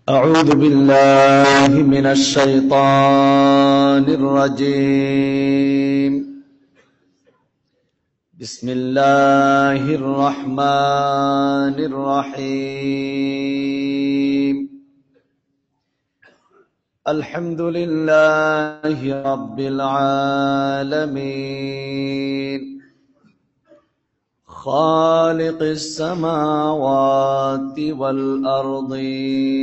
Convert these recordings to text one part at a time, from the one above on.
أعوذ بالله من الشيطان الرجيم. بسم الله الرحمن الرحيم. الحمد لله رب العالمين، خالق السماوات والأرضين،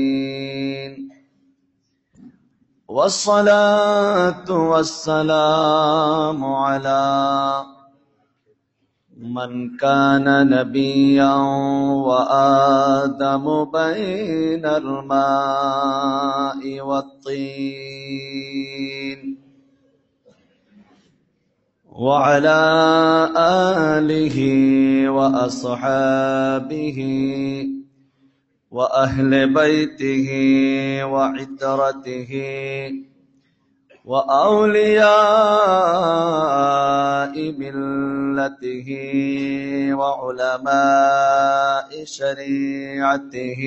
والصلاة والسلام على من كان نبيا وآدم بين الماء والطين، وعلى آله وأصحابه وأهل بيته وعترته وأولياء ملته وعلماء شريعته،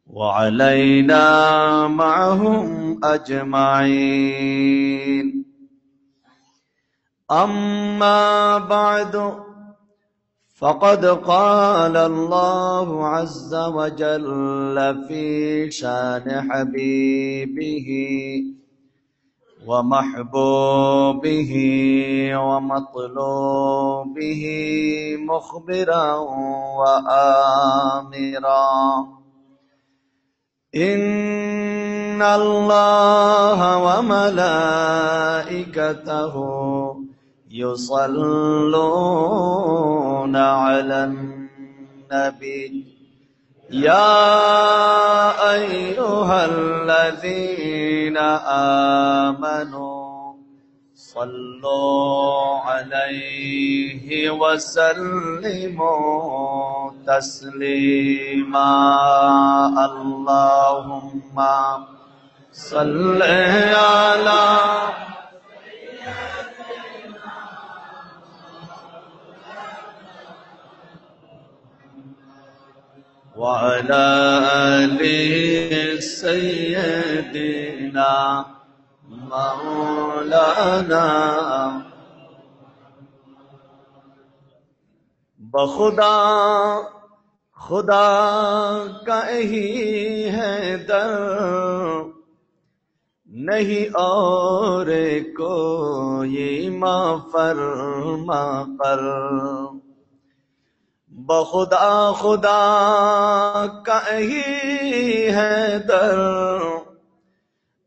وعلينا معهم أجمعين. أما بعد، فقد قال الله عز وجل في شان حبيبه ومحبوبه ومطلوبه مخبرا وآمرا: إن الله وملائكته يصلون على النبي يا أيها الذين آمنوا صلوا عليه وسلموا تسليما. اللهم صل على وعلى آله سيدنا مولانا बखुदा खुदा का ही है दर, नहीं और कोई माफरमा कर। बखुदा खुदा का ही है दर,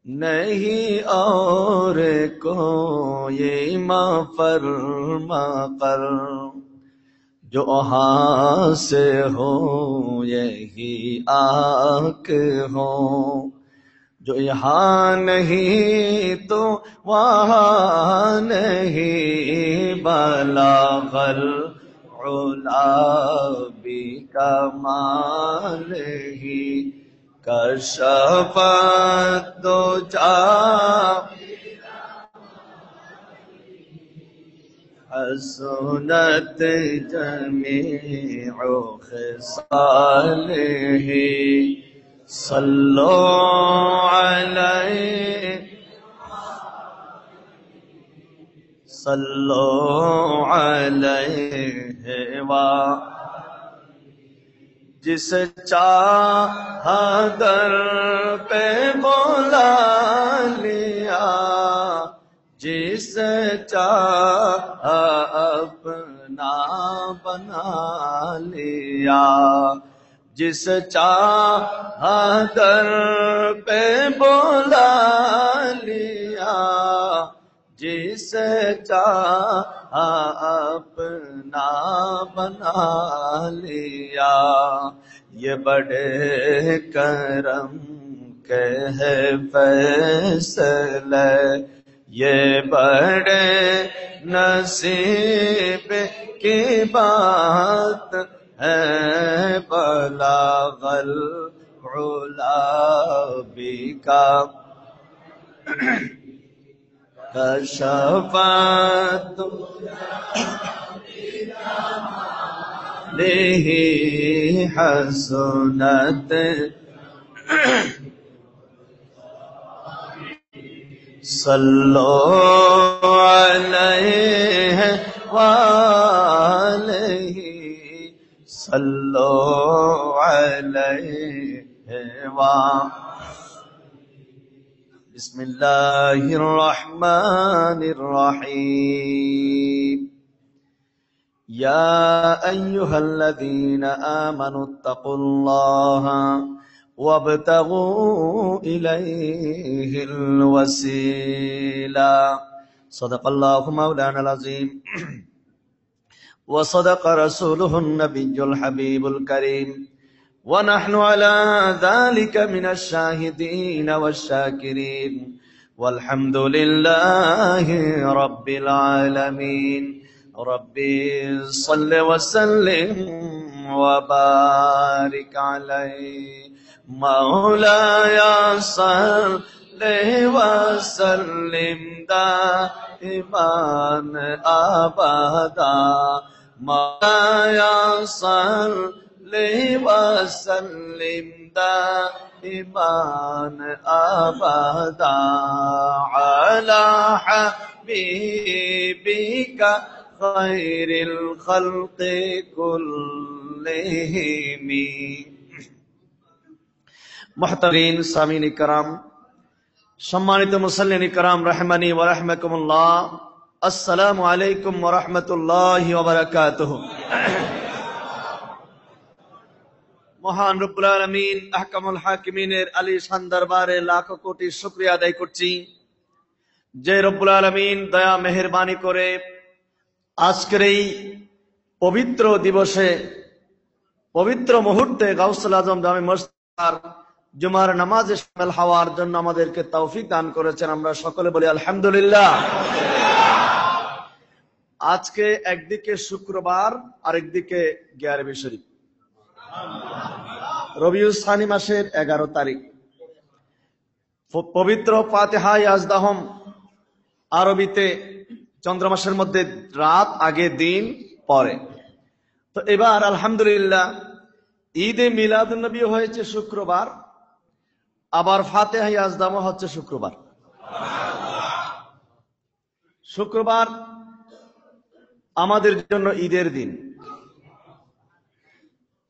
नहीं और कोई माफरमा कर। जो वहाँ से हो यही आक हो, जो यहाँ नहीं तो वहाँ नहीं। बलागल उला भी कमाल ही कशफत दुजा हसनत जमीउ खिसालिही सल्लो अलैहि सल्लो अलैहि वा। जिस चाहा दर पे बुला लिया, जिस चाहा अपना बना लिया। जिस चाहा दर पे बुला लिया, जिस चाहा अपना बना लिया। ये बड़े करम के है फैसले, ये बड़े नसीब की बात है। बलागल उला बिका कशफत लेहि हसनत सल्लो अलैहि वालैहि सल्लो अलैहि वा बिस्मिल्लाहिर्रहमानिर्रहीम या अय्युहल्लज़ीना आमनुत्तक़ुल्लाहा वब्तगू इलैहिल वसीला सदक़ल्लाहु मौलानाल अज़ीम व सदक़ रसूलुहुन नबियुल हबीबुल करीम व नहनु अला ज़ालिका मिनश शाहिदीन वश्शाकिरीन वल्हम्दुलिल्लाहि रब्बिल आलमीन रब्बि सल्लि व सल्लिम व बारिक अलैहि मौलाया सल्लि व सल्लिम दाइमान अबदा मौलाया सल्लि व सल्लिम दाइमान अबदा अला हबीबिका खैरिल खल्क़ि कुल्लिहिम मुहतरीन सामीन इकराम सम्मानित मुसल्लिन इकराम रहमानी व रहमकुमुल्लाह अस्सलामु अलैकुम व रहमतुल्लाहि व बाराकातुहु। মহান রব্বুল আলামিন আহকামুল হাকিমিনের আলিশান দরবারে লাখো কোটি শুকরিয়া আদায় করছি যে রব্বুল আলামিন দয়া মেহেরবানি করে আজকের এই পবিত্র দিবসে পবিত্র মুহূর্তে গাউসুল আজম জামে মসজিদ জুমার নামাজে শামিল হওয়ার জন্য আমাদেরকে তৌফিক দান করেছেন। আমরা সকলে বলি আলহামদুলিল্লাহ। আজকে একদিকে শুক্রবার আর একদিকে গিয়ারবি শরীফ, রবিউল সানি মাসের 11 তারিখ। পবিত্র ফাতিহা ইয়াজদাহম আরবিতে চন্দ্র মাসের মধ্যে রাত আগে দিন পরে। তো এবার আলহামদুলিল্লাহ ঈদে মিলাদুন নবী হয়েছে শুক্রবার, আবার ফাতিহা ইয়াজদাহম হচ্ছে শুক্রবার। শুক্রবার আমাদের জন্য ঈদের দিন।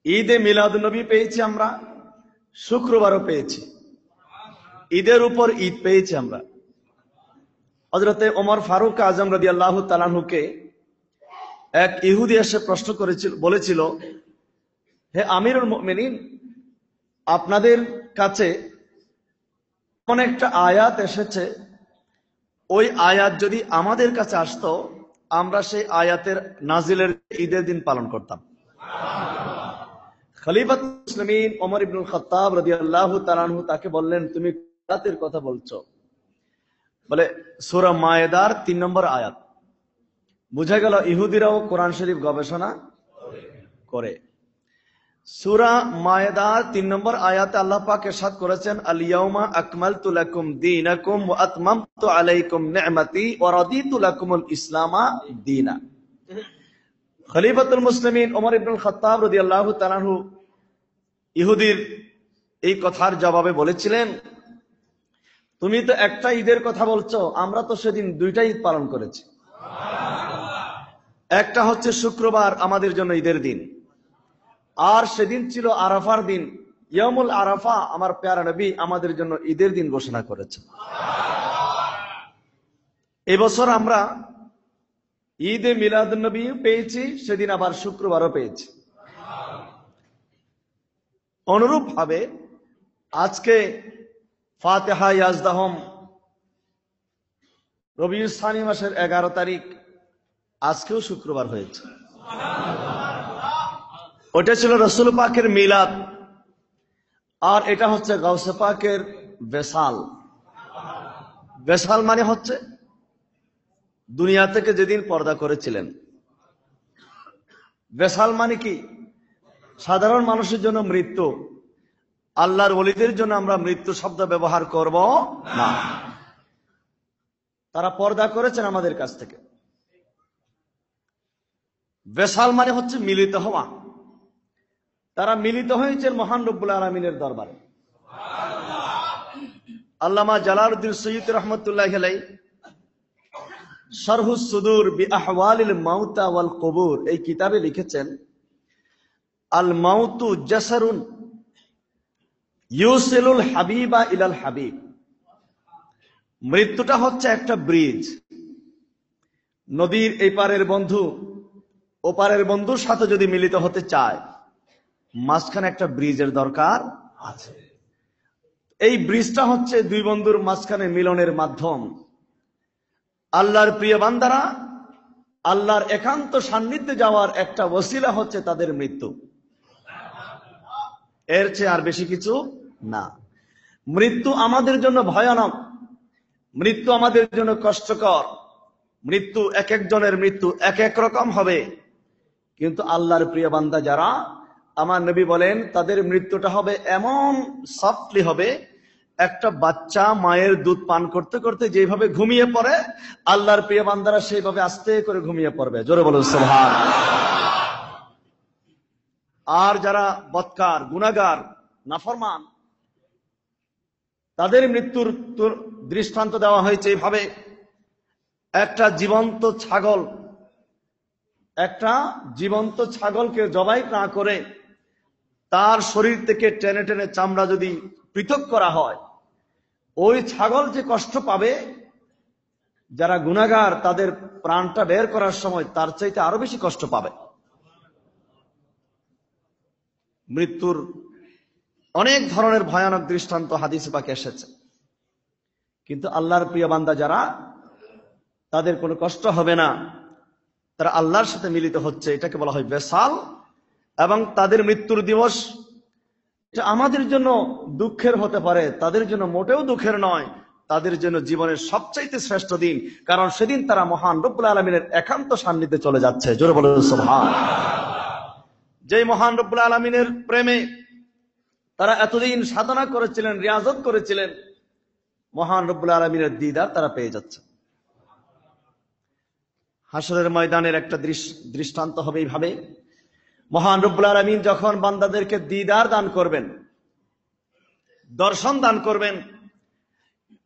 ঈদে মিলাদুন নবী পেয়েছি আমরা, শুক্রবারও পেয়েছি, ঈদের উপর ঈদ পেয়েছি আমরা। হযরতে ওমর ফারুক আজম রাদিয়াল্লাহু তাআলা আনহুকে এক ইহুদি এসে প্রশ্ন করেছিল, বলেছিল, হে আমিরুল মুমিনিন, আপনাদের কাছে কোন একটা আয়াত এসেছে, ওই আয়াত যদি আমাদের কাছে আসতো আমরা সেই আয়াতের নাজিলের ঈদের দিন পালন করতাম। খলিফাতুল মুসলিমিন ওমর ইবনুল খাত্তাব রাদিয়াল্লাহু তাআলা আনহু তাকে বললেন, তুমি আয়াতের কথা বলছো? বলে সূরা মায়েদার 3 নম্বর আয়াত। বুঝা গেল ইহুদিরাও কোরআন শরীফ গবেষণা করে। সূরা মায়েদার 3 নম্বর আয়াতে আল্লাহ পাক ইরশাদ করেছেন, আল ইয়াউমা আকমালতু লাকুম দীনাকুম ওয়া আতমামতু আলাইকুম নি'মাতি ওয়া রাদিতু লাকুমুল ইসলামা দীনা। খলিফাতুল মুসলিমিন ওমর ইবনুল খাত্তাব রাদিয়াল্লাহু তাআলা আনহু ইহুদির এই কথার জবাবে বলেছিলেন, তুমি তো একটা ঈদের কথা বলছো, আমরা তো সেদিন 2টা ঈদ পালন করেছি। একটা হচ্ছে শুক্রবার আমাদের জন্য ঈদের দিন, আর সেদিন ছিল আরাফার দিন, ইয়ামুল আরাফা। আমার প্যারা নবী আমাদের জন্য ঈদের দিন ঘোষণা করেছেন। এবছর আমরা ঈদে মিলাদুন নবী পেয়েছি, সেদিন আবার শুক্রবারও পেয়েছি। অনুরূপ ভাবে আজকে ফাতিহা ইয়াজদাহম রবিউল সানি মাসের 11 তারিখ, আজকেও শুক্রবার হয়েছে। ওটা ছিল রাসূল পাকের মিলাদ, আর এটা হচ্ছে গাউসে পাকের বেসাল। বেসাল মানে হচ্ছে দুনিয়া থেকে যেদিন পর্দা করেছিলেন। বেসাল মানে কি? সাধারণ মানুষের জন্য মৃত্যু, আল্লাহর ওলিদের জন্য আমরা মৃত্যু শব্দ ব্যবহার করব না। তারা পর্দা করেছেন আমাদের কাছ থেকে। বেসাল মানে হচ্ছে মিলিত হওয়া। তারা মিলিত হয়েছেন মহান রব্বুল আলামিনের দরবারে। আল্লামা জালালউদ্দিন সৈয়দ রহমতুল্লাহি আলাইহি শারহুস সুদূর বিআহওয়ালিল মাউতা ওয়াল কুবুর এই কিতাবে লিখেছেন, আল মাউতু জাসারুন ইউসিলুল হাবিবা ইলাল হাবিব। মৃত্যুটা হচ্ছে একটা ব্রিজ। নদীর এই পারের বন্ধু ওপারের বন্ধুর সাথে যদি মিলিত হতে চায়, মাঝখানে একটা ব্রিজের দরকার আছে। এই ব্রিজটা হচ্ছে দুই বন্ধুর মাঝখানে মিলনের মাধ্যম। আল্লাহর প্রিয় বান্দারা আল্লাহর একান্ত সান্নিধ্যে যাওয়ার একটা ওসিলা হচ্ছে তাদের মৃত্যু। এর চেয়ে আর বেশি কিছু না। মৃত্যু আমাদের জন্য ভয়ানক, মৃত্যু আমাদের জন্য কষ্টকর, মৃত্যু এক একজনের মৃত্যু এক এক রকম হবে। কিন্তু আল্লাহর প্রিয় বান্দা যারা, আমার নবী বলেন তাদের মৃত্যুটা হবে এমন সফটলি হবে, একটা বাচ্চা মায়ের দুধ পান করতে করতে যেভাবে ঘুমিয়ে পড়ে, আল্লাহর প্রিয় বান্দারা সেইভাবে আস্তে করে ঘুমিয়ে পড়বে। জোরে বলুন সুবহানাল্লাহ। আর যারা বদকার, গুনাহগার, নাফরমান, তাদের মৃত্যুর দৃষ্টান্ত দেওয়া হয়েছে এইভাবে। একটা জীবন্ত ছাগলকে জবাই না করে তার শরীর থেকে টেনে টেনে চামড়া যদি পৃথক করা হয়, ওই ছাগল যে কষ্ট পাবে, যারা গুনাহগার তাদের প্রাণটা বের করার সময় তার চাইতে আরো বেশি কষ্ট পাবে। মৃত্যুর অনেক ধরনের ভয়ানক দৃষ্টান্ত হাদিসে পাকে এসেছে। কিন্তু আল্লাহর প্রিয় বান্দা যারা, তাদের কোনো কষ্ট হবে না, তারা আল্লাহর সাথে মিলিত হচ্ছে, এটাকে বলা হয় বেসাল। এবং তাদের মৃত্যুর দিবস এটা আমাদের জন্য দুঃখের হতে পারে, তাদের জন্য মোটেও দুঃখের নয়, তাদের জন্য জীবনের সবচাইতে শ্রেষ্ঠ দিন। কারণ সেদিন তারা মহান রব্বুল আলামিনের একান্ত সান্নিধ্যে চলে যাচ্ছে। জোরে বলুন সুবহানাল্লাহ। যেই মহান রব্বুল আলামিনের প্রেমে তারা এতদিন সাধনা করেছিলেন, রিয়াজত করেছিলেন, মহান রব্বুল আলামিনের দিদার তারা পেয়ে যাচ্ছে। হাসরের ময়দানের একটা দৃষ্টান্ত হবে এইভাবে। মহান রব্বুল আলামিন যখন বান্দাদেরকে দিদার দান করবেন, দর্শন দান করবেন,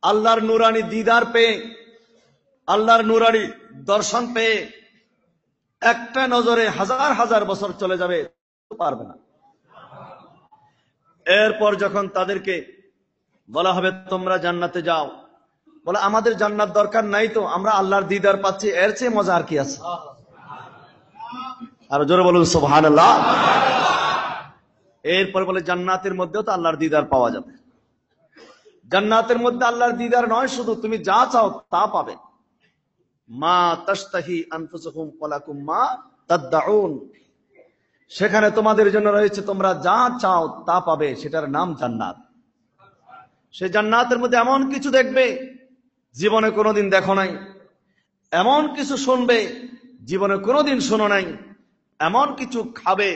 আল্লাহর নুরানি দিদার পেয়ে, আল্লাহর নুরানি দর্শন পেয়ে একটা নজরে হাজার হাজার বছর চলে যাবে, পারবে না। এরপর যখন তাদেরকে বলা হবে তোমরা জান্নাতে যাও, বলে আমাদের জান্নাত দরকার নাই তো, আমরা আল্লাহর দিদার পাচ্ছি, এর চেয়ে মজা আর কি আছে? আর জোরে বলুন সুবহানাল্লাহ। এরপর বলে জান্নাতের মধ্যেও তো আল্লাহর দিদার পাওয়া যাবে। জান্নাতের মধ্যে আল্লাহর দিদার নয়, শুধু তুমি যা চাও তা পাবে। মা তাশতাহি আনফুসুকুম ওয়ালাকুম মা তাদউন। সেখানে তোমাদের জন্য রয়েছে তোমরা যা চাও তা পাবে, সেটার নাম জান্নাত। সে জান্নাতের মধ্যে এমন কিছু দেখবে জীবনে কোনোদিন দেখো নাই, এমন কিছু শুনবে জীবনে কোনোদিন শোনো নাই, এমন কিছু খাবে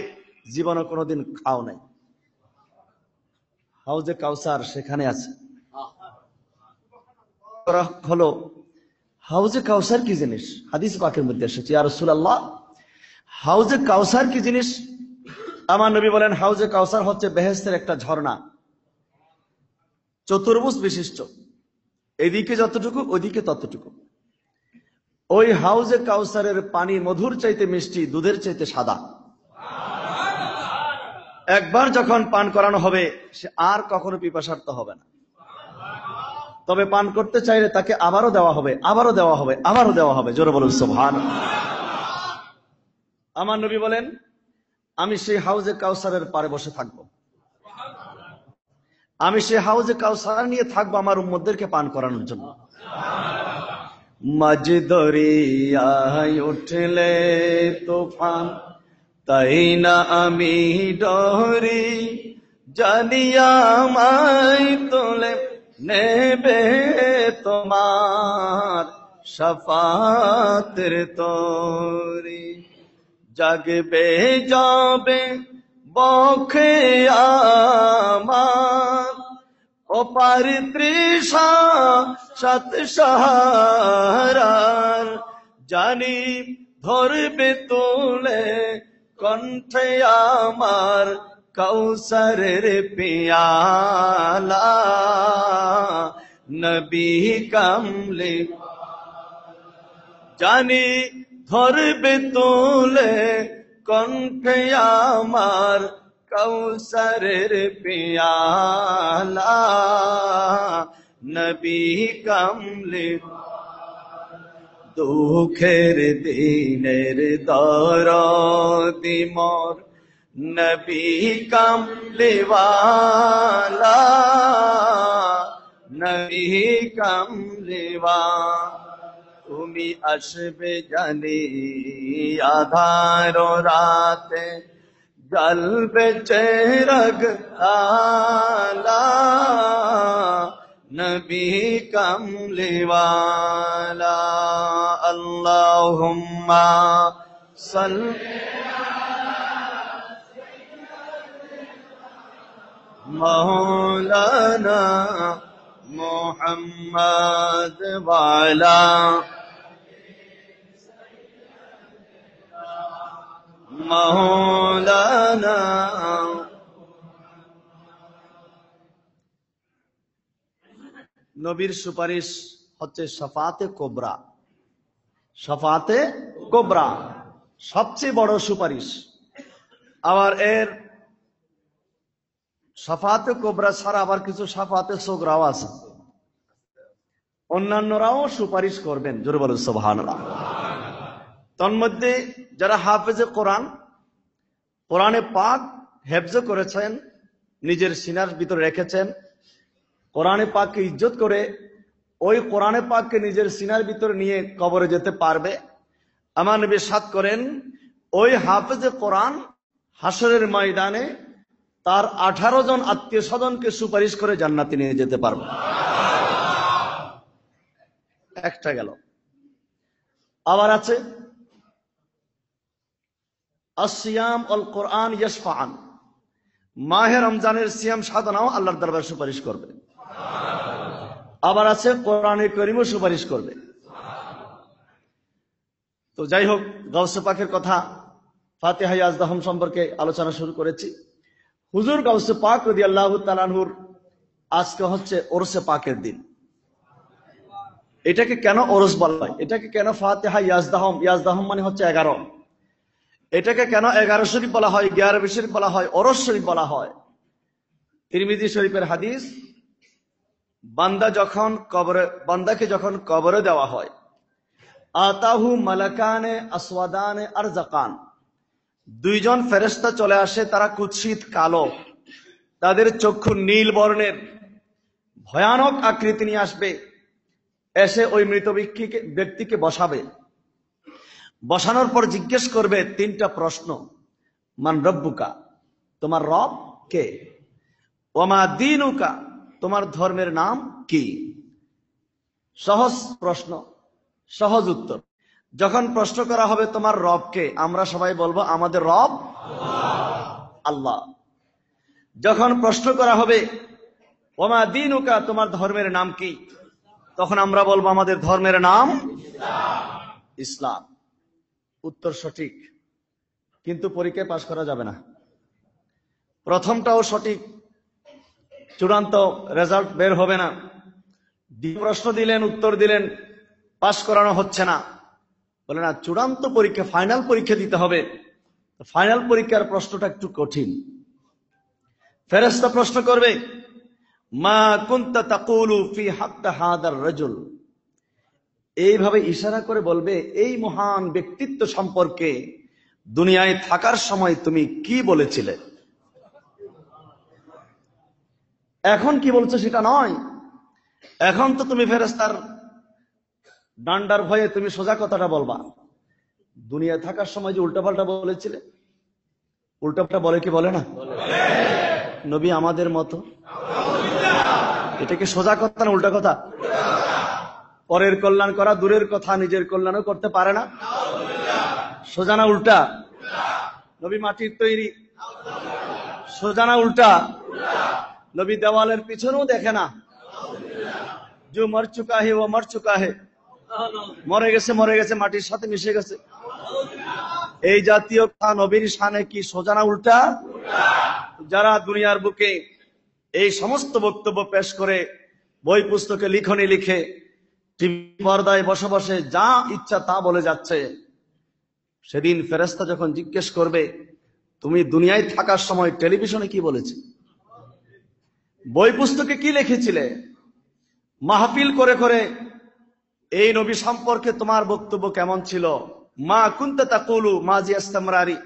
জীবনে কোনোদিন খাও নাই। হাউজে কাউসার সেখানে আছে। হলো হাউজে কাউসার কি জিনিস? হাদিস পাকের মধ্যে এসেছে, ইয়া রাসূলুল্লাহ হাউজে কাউসার কি জিনিস? আমার নবী বলেন হাউজে কাউসার হচ্ছে বেহেশতের একটা ঝর্ণা, চতুর্ভুজ বিশিষ্ট, এদিকে যতটুকু ওইদিকে ততটুকু। ওই হাউজে কাউসারের পানি মধুর চাইতে মিষ্টি, দুধের চাইতে সাদা। একবার যখন পান করানো হবে সে আর কখনো পিপাসার্ত হবে না। তবে পান করতে চাইলে তাকে আবারও দেওয়া হবে, আবারও দেওয়া হবে, আবারও দেওয়া হবে। জোরে বলুন সুবহানাল্লাহ। আমার নবী বলেন আমি সেই হাউজে কাউসারের পারে বসে থাকবো, আমি সেই হাউজে কাউসার নিয়ে থাকবো আমার উম্মতদেরকে পান করানোর জন্য। মাঝ দরিয়ায় উঠলে তুফান, তাই না আমি ডরি, জানিয়া আমায় তোলে নেবে তোমার শাফাতের তরি। জাগবে যাবে বখে আমার, অপার তৃষা সাত সাহারার জানি ধরবে তুলে কণ্ঠে আমার কৌসরের পিয়ালা নবী কামলে জানি ধরবে তুলে কণ্ঠে আমার কৌসরের পিয়ালা নবী কামলে দুঃখের দিনের দরদি মোর নবী কামলিওয়ালা নবী কামলিওয়ালা তুমি আসবে জানি আধার রাতে জ্বলবে চেরাগ আলা নবী কামলিওয়ালা আল্লাহুম্মা সাল্লি মাওলানা মুহাম্মদ ওয়ালা মাওলানা নবীর সুপারিশ হচ্ছে শাফাতে কোবরা। শাফাতে কোবরা সবচেয়ে বড় সুপারিশ। আবার এর শাফাতে কোবরা ছাড়া আবার কিছু শাফাতে সোগরাও আছে, অন্যান্যরাও সুপারিশ করবেন। জোরে বলুন সুবহানাল্লাহ। তন্মধ্যে যারা হাফেজে কোরআন, কোরআনে পাক হেফজ করেছেন, নিজের সিনার ভিতরে রেখেছেন, কোরআনে পাককে ইজ্জত করে ওই কোরআনে পাককে নিজের সিনার ভিতরে নিয়ে কবরে যেতে পারবে। আমার নবী সাদ করেন ওই হাফেজে কোরআন হাসরের ময়দানে তার 18 জন আত্মীয় স্বজনকে সুপারিশ করে জান্নাতে নিয়ে যেতে পারবে। একটা গেল। আবার আছে আসিয়াম অল কোরআন ইয়াশফাআন, মাহে রমজানের সিয়াম সাধনাও আল্লাহর দরবারে সুপারিশ করবে। আবার আছে কোরআনে কারীমও সুপারিশ করবে। তো যাই হোক, গাউসে পাকের কথা, ফাতিহা ইয়াজদাহম সম্পর্কে আলোচনা শুরু করেছি। হুজুর গাউসে পাক রাদিয়াল্লাহু তাআলা আনহুর আজকে হচ্ছে ওরসে পাকের দিন। এটাকে কেন ওরস বলা হয়, এটাকে কেন ফাতিহা ইয়াজদাহম, ইয়াজদাহম মানে হচ্ছে 11, এটাকে কেন 11 শরীফ বলা হয়, 11 শরীফ বলা হয়, ওরস শরীফ বলা হয়? তিরমিজি শরীফের হাদিস, বান্দাকে যখন কবরে দেওয়া হয়, আতাহু মালাকানে আসওয়াদানে আরজাকান, দুইজন ফেরেশতা চলে আসে, তারা কুৎসিত কালো, তাদের চক্ষু নীল বর্ণের, ভয়ানক আকৃতি নিয়ে আসবে, এসে ওই মৃত ব্যক্তিকে বসাবে। বসানোর পর জিজ্ঞেস করবে 3টা প্রশ্ন। মান রব্বুকা, তোমার রব কে? ওমা দীনুকা, তোমার ধর্মের নাম কি? সহজ প্রশ্ন, সহজ উত্তর। যখন প্রশ্ন করা হবে তোমার রব কে, আমরা সবাই বলবো আমাদের রব আল্লাহ। যখন প্রশ্ন করা হবে ওমা দীনুকা, তোমার ধর্মের নাম কি, তখন আমরা বলবো আমাদের ধর্মের নাম ইসলাম। উত্তর সঠিক, কিন্তু পরীক্ষায় পাশ করা যাবে না। প্রথমটাও সঠিক, চূড়ান্ত রেজাল্ট বের হবে না। প্রশ্ন দিলেন, উত্তর দিলেন, পাশ করানো হচ্ছে না, বলে না চূড়ান্ত পরীক্ষা, ফাইনাল পরীক্ষা দিতে হবে। ফাইনাল পরীক্ষার প্রশ্নটা একটু কঠিন। ফেরেশতা প্রশ্ন করবে, মা কুনতা তাকুলু ফি হাক্কা হাদার রাজুল, এইভাবে ইশারা করে বলবে এই মহান ব্যক্তিত্ব সম্পর্কে দুনিয়ায় থাকার সময় তুমি কি বলেছিলে। এখন কি বলছো সেটা নয়, এখন তো তুমি ফেরেশতার ডান্ডার ভয়ে তুমি সোজা কথাটা বলবা। দুনিয়ায় থাকার সময় যে উল্টাপাল্টা বলেছিলে, উল্টাপাল্টা বলে কি বলে না? নবী আমাদের মতো, এটা কি সোজা কথা না উল্টা কথা? পরের কল্যাণ করা দূরের কথা, নিজের কল্যাণও করতে পারে না। সোজা না উল্টা? নবী মাটির তৈরি, সোজা না উল্টা? নবী দেওয়ালের পিছনেও দেখে না। जो मर चुका है वो मर चुका है, মরে গেছে মাটির সাথে মিশে গেছে। এই জাতীয় নবীর শানে কি সোজা না উল্টা? যারা দুনিয়ার বুকে এই সমস্ত বক্তব্য পেশ করে, বই পুস্তকে লিখনি লিখে, টিভি পর্দায় বসে বসে যা ইচ্ছা তা বলে যাচ্ছে, সেদিন ফেরেশতা যখন জিজ্ঞেস করবে তুমি দুনিয়ায় থাকার সময় টেলিভিশনে কি বলেছে, বই পুস্তকে কি লিখেছিলে, মাহফিল করে করে এই নবী সম্পর্কে তোমার বক্তব্য কেমন ছিল, মা কুনতা তাকুলু মাজি ইস্তিমরারি,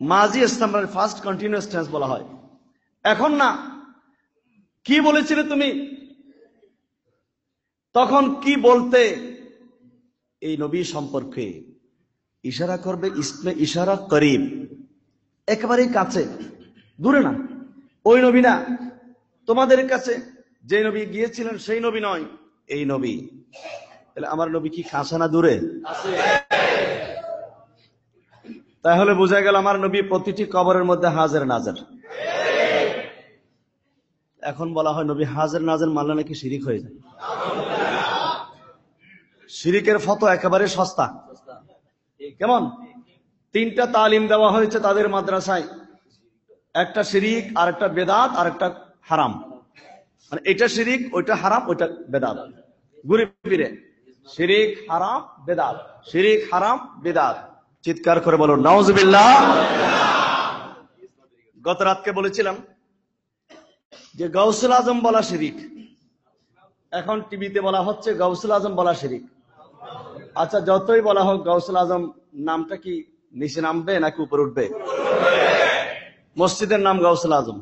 মাজি ইস্তিমরারি ফার্স্ট কন্টিনিউয়াস টেন্স বলা হয়। এখন না, কি বলেছিলে তুমি, তখন কি বলতে, এই নবী সম্পর্কে ইশারা করবে, ইসমে ইশারা করিব, একেবারেই কাছে, দূরে না। ওই নবী না, তোমাদের কাছে যে নবী গিয়েছিলেন সেই নবী নয়, এই নবী। তাহলে আমার নবী কি কাছে না দূরে? তাহলে বোঝা গেল আমার নবী প্রতিটি কবরের মধ্যে হাজির নাজির। এখন বলা হয় নবী হাজির নাজির মানলে নাকি শিরিক হয়ে যায়। শিরিকের ফতো একেবারে সস্তা। কেমন? তিনটা তালিম দেওয়া হয়েছে তাদের মাদ্রাসায়, একটা শিরিক, আর একটা বেদাত, আর একটা হারাম। মানে এটা শিরিক, ওইটা হারাম, ওইটা বেদাত। ঘুরে ফিরে শিরিক হারাম বেদাত, শিরিক হারাম বেদাত। চিৎকার করে বলো নাউজুবিল্লাহ। গত রাতকে বলেছিলাম যে গাউসুল আজম বলা শিরিক, এখন টিভিতে বলা হচ্ছে গাউসুল আজম বলা শিরিক। আচ্ছা, যতই বলা হোক, গাউসুল আজম নামটা কি নিচে নামবে নাকি উপরে উঠবে? মসজিদের নাম গাউসুল আজম,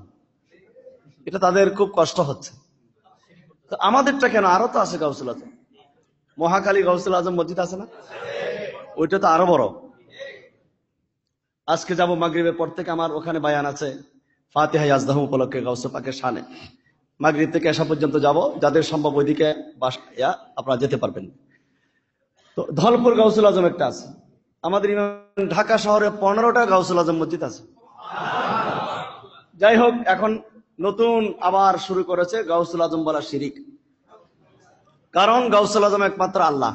এটা তাদের খুব কষ্ট হচ্ছে। তো আমাদেরটা কেন? আরো তো আছে গাউসুল আজম, মহাকালী গাউসুল আজম মসজিদ আছে না? ওইটা তো আরো বড়। আজকে যাব মাগরিবের পর থেকে, আমার ওখানে বায়ান আছে ফাতিহা ইয়াজদাহু উপলক্ষে গাউসে পাকের শানে। মাগরিব থেকে এসা পর্যন্ত যাব, যাদের সম্ভব ওইদিকে আপনারা যেতে পারবেন। তো ধলপুর গাউসুল আজম একটা আছে। আমাদের ঢাকা শহরে 15টা গাউসুল আজম মসজিদ আছে। যাই হোক, এখন নতুন আবার শুরু করেছে গাউসুল আজম বলা শিরিক। কারণ গাউসুল আজম একমাত্র আল্লাহ।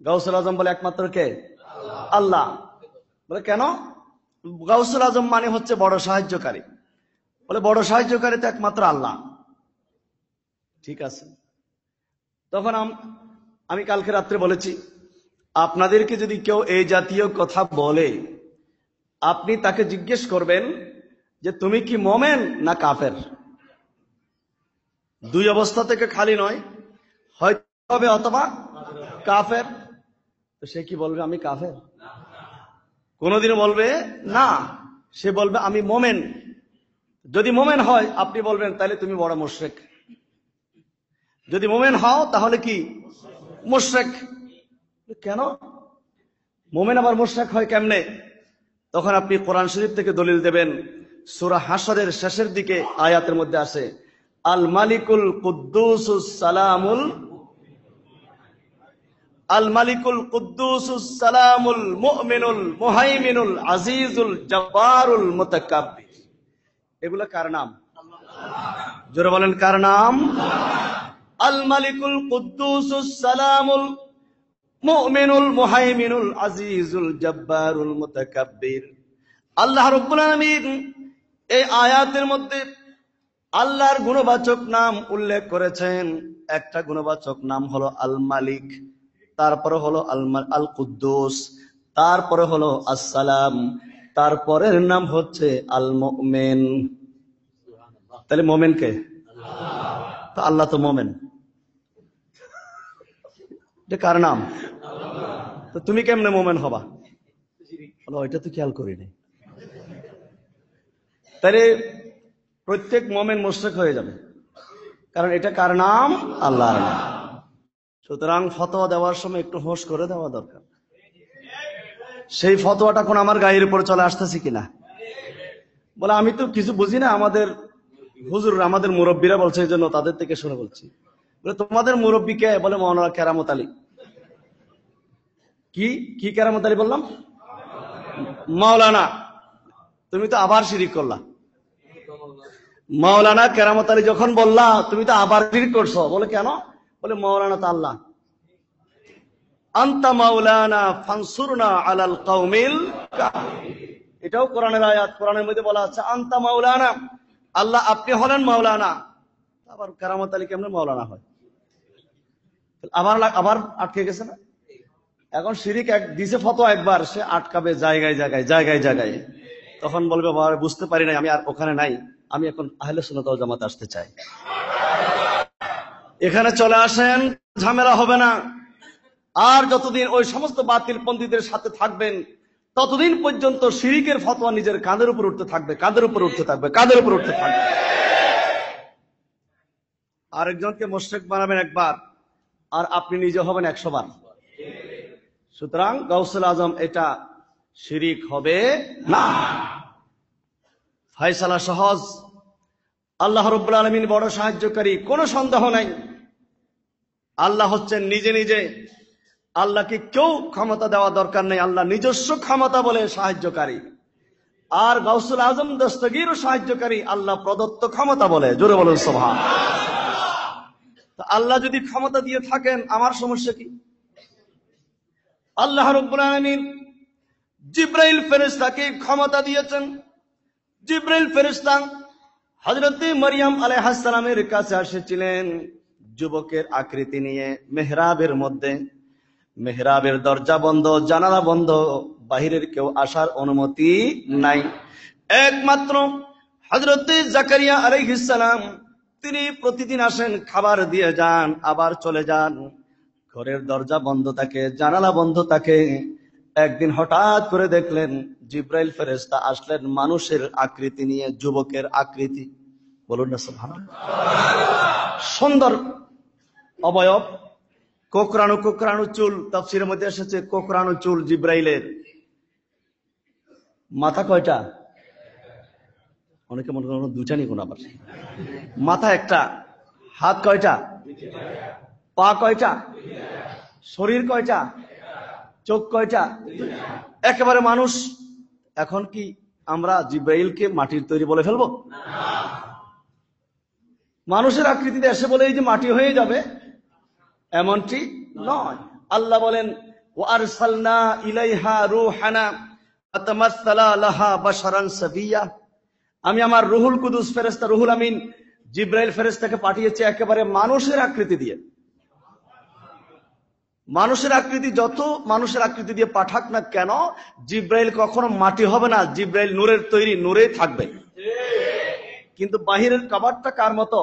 গাউসুল আজম বলে একমাত্র কে? আল্লাহ। বলে কেন? গাউসুল আজম মানে হচ্ছে বড় সাহায্যকারী। বলে বড় সাহায্যকারী তো একমাত্র আল্লাহ। ঠিক আছে, তখন আমি কালকে রাত্রে বলেছি, আপনাদেরকে যদি কেউ এই জাতীয় কথা বলে, আপনি তাকে জিজ্ঞেস করবেন যে তুমি কি মোমেন না কাফের। দুই অবস্থা থেকে খালি নয়, হয়তো হবে অথবা কাফের। তো সে কি বলবে আমি কাফের? কোনদিনও বলবে না, সে বলবে আমি মোমেন। যদি মোমেন হয় আপনি বলবেন তাহলে তুমি বড় মুশরিক। যদি মোমেন হও তাহলে কি মুশরিক। কেন মোমেন আবার মুশরিক হয় কেমনে? তখন আপনি কোরআন শরীফ থেকে দলিল দেবেন। সূরা হাশরের শেষের দিকে আয়াতের মধ্যে আছে আল মালিকুল কুদ্দুসুস সালামুল, আল মালিকুল কুদ্দুসুস সালামুল মুমিনুল মুহাইমিনুল আজিজুল জব্বারুল মুতাকাব্বির। এগুলা কার নাম? জোরে বলেন কার নাম? আল মালিকুল কুদ্দুসুস সালামুল মুমিনুল মুহাইমিনুল আজিজুল জব্বারুল মুতাকাব্বির। আল্লাহ রাব্বুল আলামিন এই আয়াতের মধ্যে আল্লাহর গুণবাচক নাম উল্লেখ করেছেন। একটা গুণবাচক নাম হলো আল মালিক, তারপরে হলো আল কুদ্দুস, তারপরে হলো আসসালাম, তারপরের নাম হচ্ছে আল মুমিন। তাহলে মোমেন কে? তো আল্লাহ তো মোমেন। এটা কার নাম? তো তুমি কেমনে মোমেন হবা? বলো এটা তো খেয়াল করিনি। তাহলে প্রত্যেক মোমেন মুশরিক হয়ে যাবে, কারণ এটা কার নাম? আল্লাহর নাম। সুতরাং ফতোয়া দেওয়ার সময় একটু হোশ করে দেওয়া দরকার। সেই ফতোয়াটা কোন আমার গায়ের উপরে চলে আসতেছে কিনা। বলে আমি তো কিছু বুঝি না, আমাদের হুজুর আমাদের মুরব্বীরা বলছে, এই জন্য তাদের থেকে শুনে বলছি। বলে তোমাদের মুরব্বী কে? বলে মাওলানা কেরামত আলী। কি কি কেরামত আলী বললাম? মাওলানা। তুমি তো আবার শিরিক করলা। মাওলানা কেরামত আলী যখন বললা তুমি তো আবার শিরিক করছো, বলে কেন? বলে মাওলানা তো আল্লাহ। আনতা মাওলানা ফানসুরনা আলাল কওমিল কাফিরিন। এটাও কোরআনের আয়াত, কোরআনের মধ্যে বলা আছে আনতা মাওলানা, আল্লাহ আপনি হলেন মাওলানা। আবার কেরামত আলী কেমনে মাওলানা হয়? আবার আটকে গেছে না? এখন শিরিক দিছে ফতোয়া একবার, সে আটকাবে জায়গায় জায়গায় জায়গায় জায়গায়। তখন বলবে বাবা বুঝতে পারি নাই, আমি আর ওখানে নাই, আমি এখন আহলে সুন্নাত ওয়াল জামাতে আসতে চাই। এখানে চলে আসেন, ঝামেলা হবে না। আর যতদিন ওই সমস্ত বাতিল পন্থীদের সাথে থাকবেন ততদিন পর্যন্ত শিরিকের ফতোয়া নিজের কাঁধের উপর উঠতে থাকবে, কাঁধের উপর উঠতে থাকবে, কাঁধের উপর উঠতে থাকবে। আরেকজনকে মুশরিক বানাবেন একবার, আর আপনি নিজে হবেন 100 বার। সুতরাং গাউসুল আজম এটা শিরিক হবে না। ফায়সালা সহজ, আল্লাহ রাব্বুল আলামিন বড় সাহায্যকারী, কোনো সন্দেহ নাই। আল্লাহ হচ্ছেন নিজে নিজে, আল্লাহকে কেউ ক্ষমতা দেওয়া দরকার নেই, আল্লাহ নিজস্ব ক্ষমতা বলে সাহায্যকারী। আর গাউসুল আজম দস্তগীর সাহায্যকারী, আল্লাহ প্রদত্ত ক্ষমতা বলে। জোরে বলুন সুবহানাল্লাহ। আল্লাহ যদি ক্ষমতা দিয়ে থাকেন আমার সমস্যা কি? আল্লাহ রাব্বুল আলামিন জিবরাইল ফেরেশতাকে ক্ষমতা দিয়েছেন। জিবরাইল ফেরেশতা হযরত মারইয়াম আলাইহিস সালামের কাছে এসেছিলেন যুবকের আকৃতি নিয়ে মেহরাবের মধ্যে। মেহরাবের দরজা বন্ধ, জানালা বন্ধ, বাহিরের কেউ আসার অনুমতি নাই। একমাত্র হযরত জাকারিয়া আলাইহিস সালাম তিনি প্রতিদিন আসেন, খাবার দিয়ে যান, আবার চলে যান। ঘরের দরজা বন্ধ থাকে, জানালা বন্ধ থাকে। একদিন হঠাৎ করে দেখলেন জিবরাইল ফেরেশতা আসলেন মানুষের আকৃতি নিয়ে, যুবকের আকৃতি। বলুন না সুবহানাল্লাহ। সুন্দর অবয়ব, কোকড়ানো কোকড়ানো চুল। তাফসীরের মধ্যে এসেছে কোকড়ানো চুল জিবরাইলের। মাথা কয়টা? অনেকে মনে করেন দুইটা নি কোন, আবার মাথা একটা। হাত কয়টা? পা কয়টা? শরীর কয়টা? চোখ কয়টা? একেবারে মানুষ। এখন কি আমরা জিবরাইলকে মাটির তৈরি বলে ফেলবো? মানুষের আকৃতিতে এসে বলে এই যে মাটি হয়ে যাবে, এমনটি নয়। আল্লাহ বলেন ওয়া আরসালনা ইলাইহা রূহানা ফাতামাসসালা লাহা বাশারান সাবিয়্যা। আমি আমার রুহুল কুদুস ফেরেশতা রুহুল আমিন জিবরাইল ফেরেশতাকে পাঠিয়েছি একেবারে মানুষের আকৃতি দিয়ে। মানুষের আকৃতি, যত মানুষের আকৃতি দিয়ে পাঠাক না কেন, জিবরাইল কখনো মাটি হবে না। জিবরাইল নূরের তৈরি, নূরেই থাকবে। কিন্তু বাহিরের কভারটা কার মতো?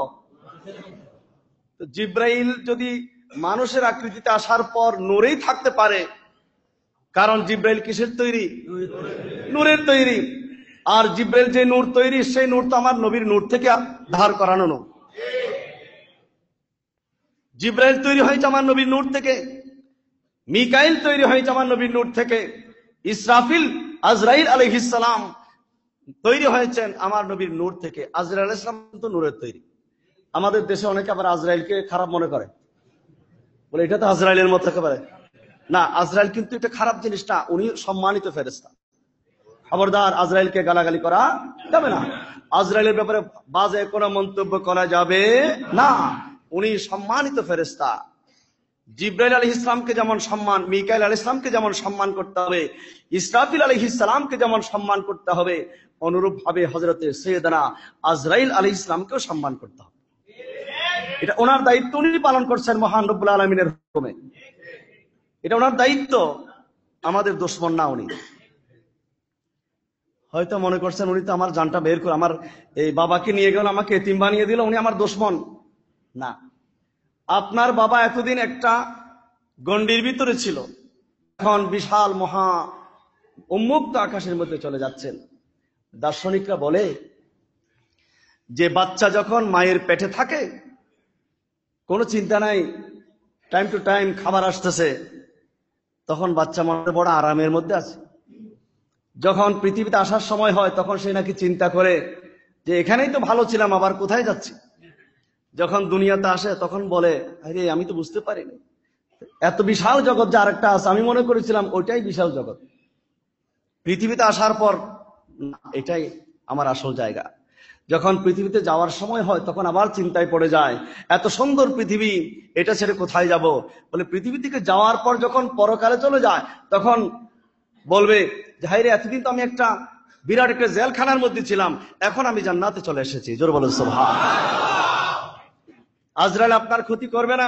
জিবরাইল যদি মানুষের আকৃতিতে আসার পর নূরেই থাকতে পারে, কারণ জিবরাইল কিসের তৈরি? নূরের তৈরি। আর জিবরাইল যে নূর তৈরি, সেই নূর তো আমার নবীর নূর থেকে ধার করানো নূর। জিবরাইল তৈরি হয়েছে আমার নবীর নূর থেকে, মিকাইল তৈরি হয়েছে আমার নবীর নূর থেকে, ইসরাফিল আজরাইল আলাইহিস সালাম তৈরি হয়েছেন আমার নবীর নূর থেকে। আজরাইল আলাইহিস সালাম তো নূরের তৈরি। আমাদের দেশে অনেকে আবার আজরাইলকে খারাপ মনে করে, বলে এটা তো আজরাইলের মতো একেবারে। না, আজরাইল কিন্তু এটা খারাপ জিনিস না, উনি সম্মানিত ফেরেশতা। খবরদার, আজরাইলকে গালাগালি করা যাবে না, আজরাইলের ব্যাপারে বাজে কোনো মন্তব্য করা যাবে না। উনি সম্মানিত ফেরেশতা। জিবরাইল আলাইহিস সালামকে যেমন সম্মান, মিকাইল আলাইহিস সালামকে যেমন সম্মান করতে হবে, ইসরাফিল আলাইহিস সালামকে যেমন সম্মান করতে হবে, অনুরূপ ভাবে হযরতে সাইয়েদনা আজরাইল আলাইহিস সালামকেও সম্মান করতে হবে। এটা ওনার দায়িত্ব, উনি পালন করছেন মহান রব্বুল আলামিনের হুকুমে। এটা ওনার দায়িত্ব, আমাদের দুশমন না উনি। হয়তো মনে করছেন উনি তো আমার জানটা বের করে, আমার এই বাবাকে নিয়ে গেল, আমাকে এতিম বানিয়ে দিল, উনি আমার দুশমন। না, আপনার বাবা এতদিন একটা গণ্ডির ভিতরে ছিল, এখন বিশাল মহা উন্মুক্ত আকাশের মধ্যে চলে যাচ্ছেন। দার্শনিকরা বলে যে বাচ্চা যখন মায়ের পেটে থাকে কোনো চিন্তা নাই, টাইম টু টাইম খাবার আসতেছে, তখন বাচ্চা মনে বড় আরামের মধ্যে আছে। যখন পৃথিবীতে আসার সময় হয় তখন সে নাকি চিন্তা করে যে এখানেই তো ভালো ছিলাম, আবার কোথায় যাচ্ছি। যখন দুনিয়াতে আসে তখন বলে আরে আমি তো বুঝতে পারিনি, এত বিশাল জগৎ যে আরেকটা আছে, আমি মনে করেছিলাম ওইটাই বিশাল জগৎ। পৃথিবীতে আসার পর না, এটাই আমার আসল জায়গা। যখন পৃথিবীতে যাওয়ার সময় হয় তখন আবার চিন্তায় পড়ে যায়, এত সুন্দর পৃথিবী, এটা ছেড়ে কোথায় যাব। বলে পৃথিবী থেকে যাওয়ার পর যখন পরকালে চলে যায় তখন বলবে যে হায় রে, এতদিন তো আমি একটা বিরাট একটা জেলখানার মধ্যে ছিলাম, এখন আমি জান্নাতে চলে এসেছি। জোরে বলেন সুবহানাল্লাহ। আজরাইল আপনার ক্ষতি করবে না,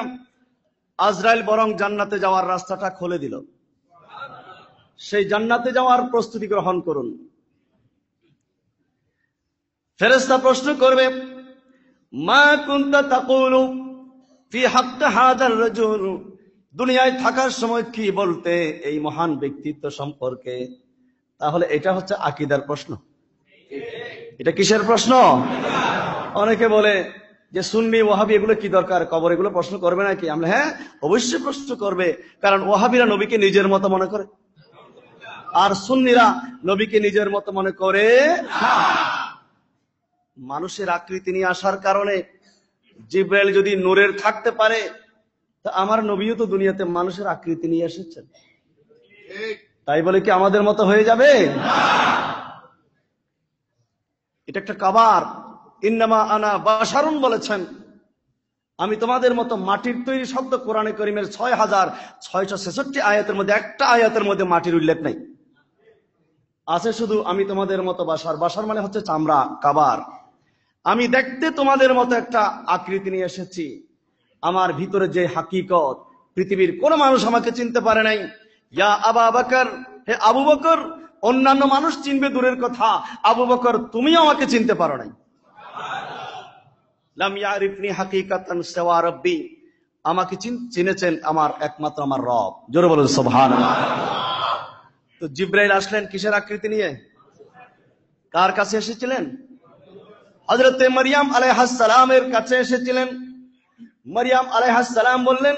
আজরাইল বরং জান্নাতে যাওয়ার রাস্তাটা খুলে দিল। সেই জান্নাতে যাওয়ার প্রস্তুতি গ্রহণ করুন। ফেরেশতা প্রশ্ন করবে, মা কুনতা তাকুলু ফি হাক্কি হাযার রাজুল, দুনিয়ায় থাকার সময় কি বলতে এই মহান ব্যক্তিত্ব সম্পর্কে। তাহলে এটা হচ্ছে আকীদার প্রশ্ন। এটা কিসের প্রশ্ন? অনেকে বলে যে সুন্নি ওয়াহাবি এগুলো কি দরকার, কবর এগুলো প্রশ্ন করবে নাকি? আমরা হ্যাঁ, অবশ্যই প্রশ্ন করবে, কারণ ওয়াহাবিরা নবীকে নিজের মতো মনে করে, আর সুন্নিরা নবীকে নিজের মতো মনে করে না। মানুষের আকৃতি নিয়ে আসার কারণে জিব্রাইল যদি নূরের থাকতে পারে, তা আমার নবীও তো দুনিয়াতে মানুষের আকৃতি নিয়ে এসেছেন, তাই বলে কি আমাদের মতো হয়ে যাবে? এটা একটা কাবার। ইন্নামা আনা বাশারুন বলেছেন, আমি তোমাদের মতো মাটির তৈরি শব্দ কোরআনে কারীমের ৬,৬৬৬ আয়াতের মধ্যে একটা আয়াতের মধ্যে মাটির উল্লেখ নাই। আছে শুধু আমি তোমাদের মতো বাশার। বাশার মানে হচ্ছে চামড়া, কাবার। আমি দেখতে তোমাদের মতো একটা আকৃতি নিয়ে এসেছি। আমার ভিতরে যে হাকিকত, পৃথিবীর কোন মানুষ আমাকে চিনতে পারে নাই। ইয়া আবু বকর, হে আবু বকর, অন্যান্য মানুষ চিনবে দূরের কথা, আবু বকর তুমিও আমাকে চিনতে পারো নাই। লাম ইয়ারিফনি হাকিকাতান সিওয়া রাব্বি, আমাকে চিনেছেন আমার একমাত্র আমার রব। জোরে বলুন সুবহানাল্লাহ। তো জিব্রাইল আসলেন কিসের আকৃতি নিয়ে? কার কাছে এসেছিলেন? হযরতে মারইয়াম আলাইহিস সালামের কাছে এসেছিলেন। মারইয়াম আলাইহিস সালাম বললেন,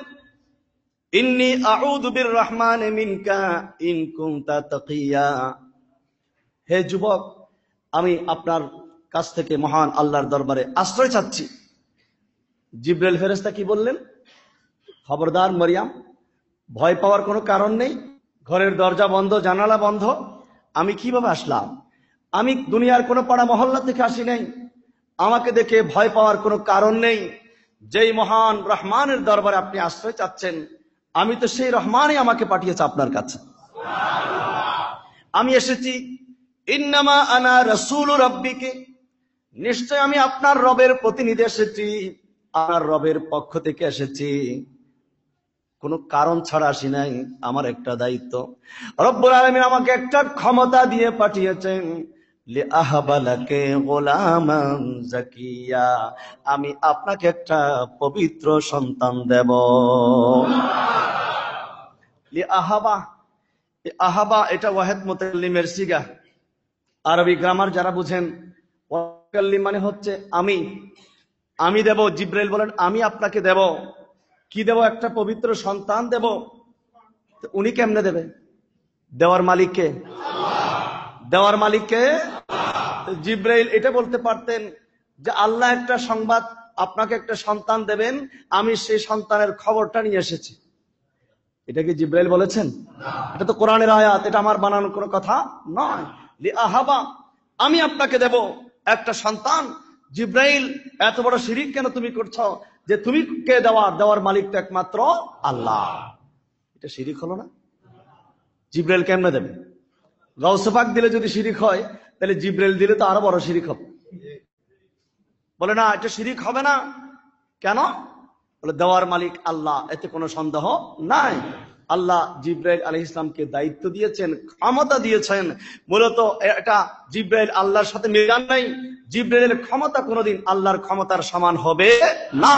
ইন্নী আউযু বিররহমানি মিনকা ইন কুনতা তাকিয়া, হে যুবক, আমি আপনার কাছ থেকে মহান আল্লাহর দরবারে আশ্রয় চাচ্ছি। জিব্রাইল ফেরেশতা কি বললেন? খবরদার মারইয়াম, ভয় পাওয়ার কোনো কারণ নেই। ঘরের দরজা বন্ধ, জানালা বন্ধ, আমি কিভাবে আসলাম? আমি দুনিয়ার কোনো পাড়া মহল্লা থেকে আসি নাই, আমাকে দেখে ভয় পাওয়ার কোনো কারণ নেই। যেই মহান রহমানের দরবারে আপনি আশ্রয় চাচ্ছেন, আমি তো সেই রহমানই আমাকে পাঠিয়েছে আপনার কাছে। আমি এসেছি, ইন্নামা আনা রাসূলু রাব্বিকি, নিশ্চয় আমি আপনার রবের প্রতিনিধি এসেছি, আমার রবের পক্ষ থেকে এসেছি, কোনো কারণ ছাড়া আসি নাই। আমার একটা দায়িত্ব, রব্বুল আলামিন আমাকে একটা ক্ষমতা দিয়ে পাঠিয়েছেন, লিআহাবা লাকা গোলামান যাকিয়া, আমি আপনাকে একটা পবিত্র সন্তান দেব। লিআহাবা, আহাবা এটা ওয়াহিদ মুতাকাল্লিমের সিগা। আরবি গ্রামার যারা বুঝেন, মুতাকাল্লিম মানে হচ্ছে আমি, আমি দেব। জিব্রাইল বলেন আমি আপনাকে দেব। কি দেব? একটা পবিত্র সন্তান দেব। উনি কেমনে দেবে? দেওয়ার মালিককে, দেওয়ার মালিককে। জিব্রাইল এটা বলতে পারতেন যে আল্লাহ একটা সংবাদ, আপনাকে একটা সন্তান দেবেন, আমি সেই সন্তানের খবরটা নিয়ে এসেছি। এটা কি জিব্রাইল বলেছেন? এটা তো কোরআনের আয়াত, এটা আমার বানানো কোনো কথা নয়। লিআহাবা, আমি আপনাকে দেব একটা সন্তান। জিব্রাইল, এত বড় শিরিক কেন তুমি করছো যে তুমি কে দেওয়ার? দেওয়ার মালিক তো একমাত্র আল্লাহ। এটা শিরিক হলো না? জিব্রাইল কেমনে দেবে? গাউসে পাক দিলে যদি শিরিক হয়, তাহলে জিব্রাইল দিলে তো আরো বড় শিরিক হবে। বলে না, এটা শিরিক হবে না। কেন? বলে দেওয়ার মালিক আল্লাহ, এতে কোনো সন্দেহ নাই। আল্লাহ জিব্রাইল আলাইহিস সালামকে দায়িত্ব দিয়েছেন, ক্ষমতা দিয়েছেন। মূলত এটা জিব্রাইল আল্লাহর সাথে মিলান নাই। জিব্রাইলের ক্ষমতা কোনোদিন আল্লাহর ক্ষমতার সমান হবে না।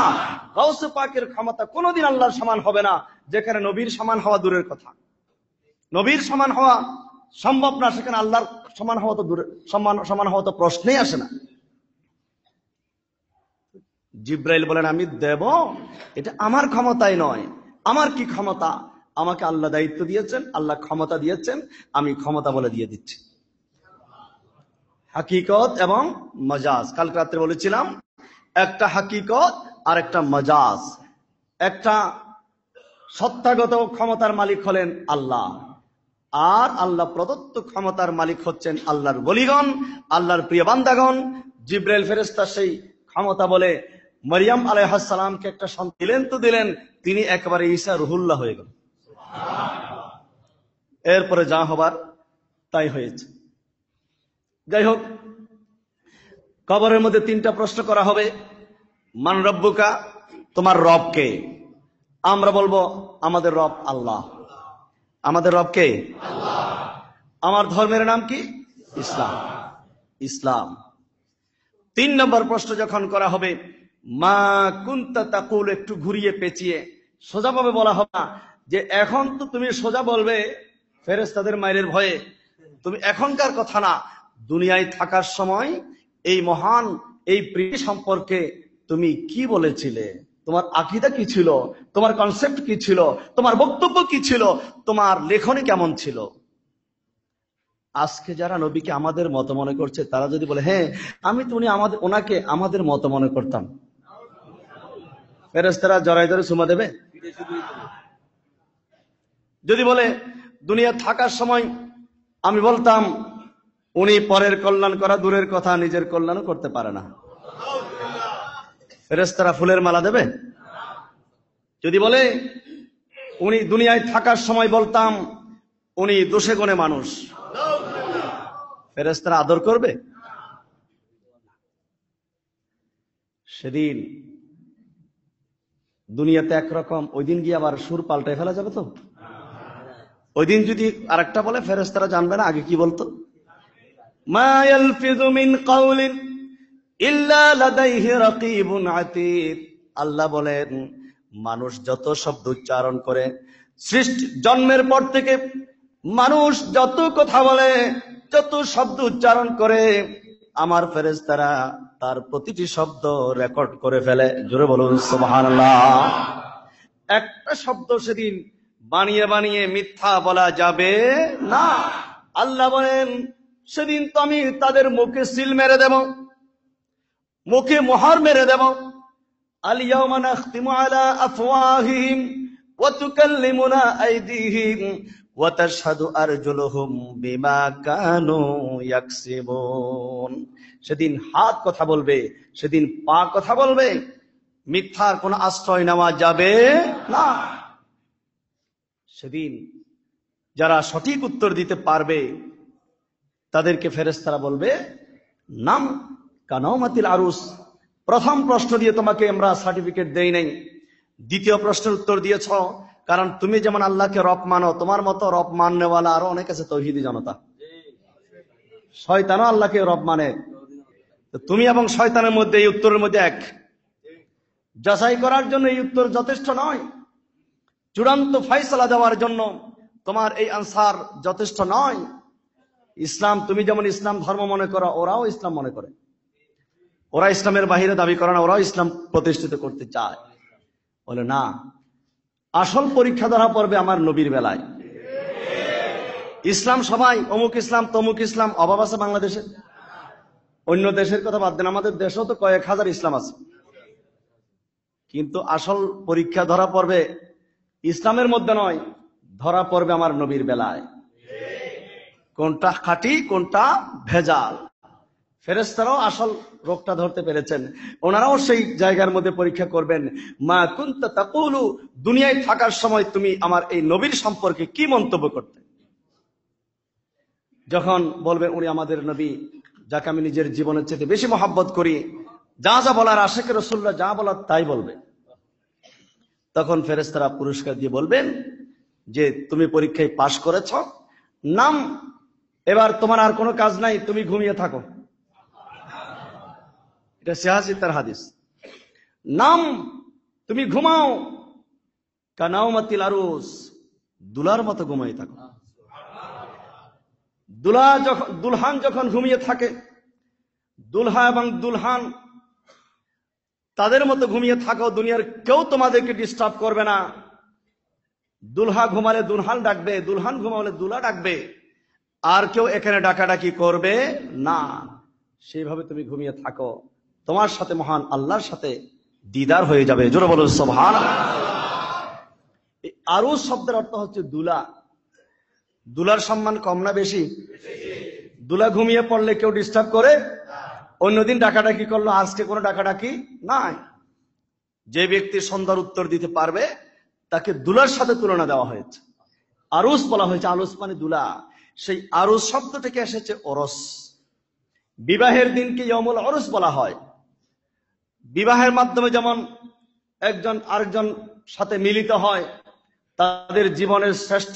গাউসে পাকের ক্ষমতা কোনোদিন আল্লাহর সমান হবে না, যেখানে নবীর সমান হওয়া দূরের কথা। নবীর সমান হওয়া সম্ভব না, সেখানে আল্লাহর সমান হওয়া তো দূরে, সমান হওয়া তো প্রশ্নেই আসে না। জিব্রাইল বলেন আমি দেব, এটা আমার ক্ষমতায় নয়। আমার কি ক্ষমতা? আমাকে আল্লাহ দায়িত্ব দিয়েছেন, আল্লাহ ক্ষমতা দিয়েছেন, আমি ক্ষমতা বলে দিয়ে দিচ্ছি। হাকিকত এবং মজাজ, কালকে রাত্রে বলেছিলাম, একটা হাকিকত আর একটা মজাজ। একটা সত্তাগত ক্ষমতার মালিক হলেন আল্লাহ, আর আল্লাহ প্রদত্ত ক্ষমতার মালিক হচ্ছেন আল্লাহর ওলিগণ, আল্লাহর প্রিয় বান্দাগণ। জিব্রাইল ফেরেশতা সেই ক্ষমতা বলে মরিয়ম আলাইহিস সালামকে একটা সন্তান দিলেন তো দিলেন, তিনি একেবারে ঈসা রুহুল্লাহ হয়ে গেল। এরপরে যা হবার তাই হয়েছে। যাই হোক, কবরের মধ্যে 3টা প্রশ্ন করা হবে। মান রব্বুকা, তোমার রব কে? আমরা বলবো আমাদের রব আল্লাহ। আমাদের রব কে? আল্লাহ। আমার ধর্মের নাম কি? ইসলাম। ইসলাম। 3 নম্বর প্রশ্ন যখন করা হবে, মা কুনতা তাকুল, একটু ঘুরিয়ে পেঁচিয়ে সোজাভাবে বলা হবে না যে এখন তো তুমি সোজা বলবে ফেরেশতাদের মায়ের ভয়ে, তুমি এখনকার কথা না, দুনিয়ায় থাকার সময় এই মহান এই পৃথিবী সম্পর্কে তুমি কি বলেছিলে, তোমার আকীদা কি ছিল, তোমার কনসেপ্ট কি ছিল, তোমার বক্তব্য কি ছিল, তোমার লেখনী কেমন ছিল। আজকে যারা নবীকে আমাদের মত মনে করছে, তারা যদি বলে হ্যাঁ আমি তো ওনাকে আমাদের মত মনে করতাম, ফেরেশতারা জড়াই ধরে চুমা দেবে? যদি বলে দুনিয়া থাকার সময় আমি বলতাম উনি পরের কল্যাণ করা দূরের কথা, নিজের কল্যাণও করতে পারে না, ফেরেশতারা ফুলের মালা দেবে? যদি বলে উনি দুনিয়ায় থাকার সময় বলতাম উনি দোষে গুণে মানুষ, ফেরেশতারা আদর করবে? সেদিন দুনিয়াতে একরকম, ওই দিন গিয়ে আবার সুর পাল্টায় ফেলা যাবে তো। ওই দিন যদি আরেকটা বলে, ফেরেশতারা জানবে না আগে কি বলতো। মা ইয়ালফিযু মিন কাওলিন ইল্লা লাদাইহি রাকীবুন আতীদ। আল্লাহ বলেন মানুষ যত শব্দ উচ্চারণ করে, সৃষ্টি জন্মের পর থেকে মানুষ যত কথা বলে, যত শব্দ উচ্চারণ করে, আমার ফেরেশতারা তার প্রতিটি শব্দ রেকর্ড করে ফেলে। জোরে বলুন সুবহানাল্লাহ। একটা শব্দ সেদিন বানিয়ে বানিয়ে মিথ্যা বলা যাবে না। আল্লাহ বলেন সেদিন তো আমি তাদের মুখে সিল মেরে দেব, মুখে মোহর মেরে দেব। আল ইয়াওমা নাখতিমু আলা আফওয়াহিহিম ওয়া তুকাল্লিমুনা আইদিহিম ওয়া তাশহাদু আরজুলুহুম বিমা কানু ইয়াকসিবুন। সেদিন হাত কথা বলবে, সেদিন পা কথা বলবে, মিথ্যার কোনো আশ্রয় নেওয়া যাবে না। সেদিন যারা সঠিক উত্তর দিতে পারবে তাদেরকে ফেরেশতারা বলবে নাম কানাউমাতিল আরুস। প্রথম প্রশ্ন দিয়ে তোমাকে আমরা সার্টিফিকেট দেই নাই, দ্বিতীয় প্রশ্নের উত্তর দিয়েছ, কারণ তুমি যেমন আল্লাহকে রব মানো, তোমার মতো রব মাননেওয়ালা আরো অনেক আছে তৌহিদি জনতা। শয়তানও আল্লাহকে রব মানে, তুমি এবং শয়তানের মধ্যে এই উত্তরের মধ্যে এক। যাচাই করার জন্য এই উত্তর যথেষ্ট নয়, চূড়ান্ত ফয়সালা দেওয়ার জন্য তোমার এই আনসার যথেষ্ট নয়। ইসলাম, তুমি যেমন ইসলাম ধর্ম মনে করো, ওরাও ইসলাম মনে করে। ওরা ইসলামের বাহিরে দাবি করে না, ওরাও ইসলাম প্রতিষ্ঠিত করতে চায়। বলে না, আসল পরীক্ষা ধরা পড়বে আমার নবীর বেলায়। ইসলাম সবাই অমুক ইসলাম তমুক ইসলাম, অভাব আছে বাংলাদেশে? অন্য দেশের কথা বাদ দেন, আমাদের দেশেও তো কয়েক হাজার ইসলাম আছে। কিন্তু আসল পরীক্ষা ধরা পড়বে ইসলামের মধ্যে নয়, ধরা পড়বে আমার নবীর বেলায়। কোনটা খাঁটি কোনটা ভেজাল। ফেরেশতারাও আসল রোগটা ধরতে পেরেছেন, ওনারাও সেই জায়গার মধ্যে পরীক্ষা করবেন। মা কুনতা তাকুলু, দুনিয়ায় থাকার সময় তুমি আমার এই নবীর সম্পর্কে কি মন্তব্য করতে। যখন বলবেন উনি আমাদের নবী, যাকে আমি নিজের জীবনের চেয়ে বেশি মহব্বত করি, যা যা বলার আশিক রাসূলুল্লাহ যা বলার তাই বলবে, তখন ফেরেশতারা পুরস্কার দিয়ে বলবেন যে তুমি পরীক্ষায় পাশ করেছ, নাম, এবার তোমার আর কোনো কাজ নাই, তুমি ঘুমিয়ে থাকো। এটা সিহাসিতার হাদিস। নাম, তুমি ঘুমাও, কানাউমাতিল আরুস, দুলার মতো ঘুমিয়ে থাকো। দুলহান যখন ঘুমিয়ে থাকে, দুলহা এবং দুলহান তাদের মতো ঘুমিয়ে থাকো, দুনিয়ার কেউ তোমাদেরকে ডিস্টার্ব করবে না। দুলহা ঘুমালে দুলহান ডাকবে, দুলহান ঘুমালে দুলা ডাকবে, আর কেউ এখানে ডাকাডাকি করবে না। সেইভাবে তুমি ঘুমিয়ে থাকো, তোমার সাথে মহান আল্লাহর সাথে দিদার হয়ে যাবে। জোরে বলো সুবহানাল্লাহ। আরুস শব্দের অর্থ হচ্ছে দুলা। দুলার সম্মান কম না বেশি? দুলা ঘুমিয়ে পড়লে কেউ ডিস্টার্ব করে? অন্যদিন ডাকাডাকি করলো, আজকে কোনো ডাকাডাকি নাই। যে ব্যক্তি সন্ধ্যার উত্তর দিতে পারবে তাকে দুলার সাথে তুলনা দেওয়া হয়েছে। আরুস বলা হয়েছে, আরুস মানে দুলা। সেই আরুস শব্দ থেকে এসেছে ওরস। বিবাহের দিনকে ইয়মুল ওরস বলা হয়। বিবাহের মাধ্যমে যেমন একজন আরেকজন সাথে মিলিত হয়, তাদের জীবনের শ্রেষ্ঠ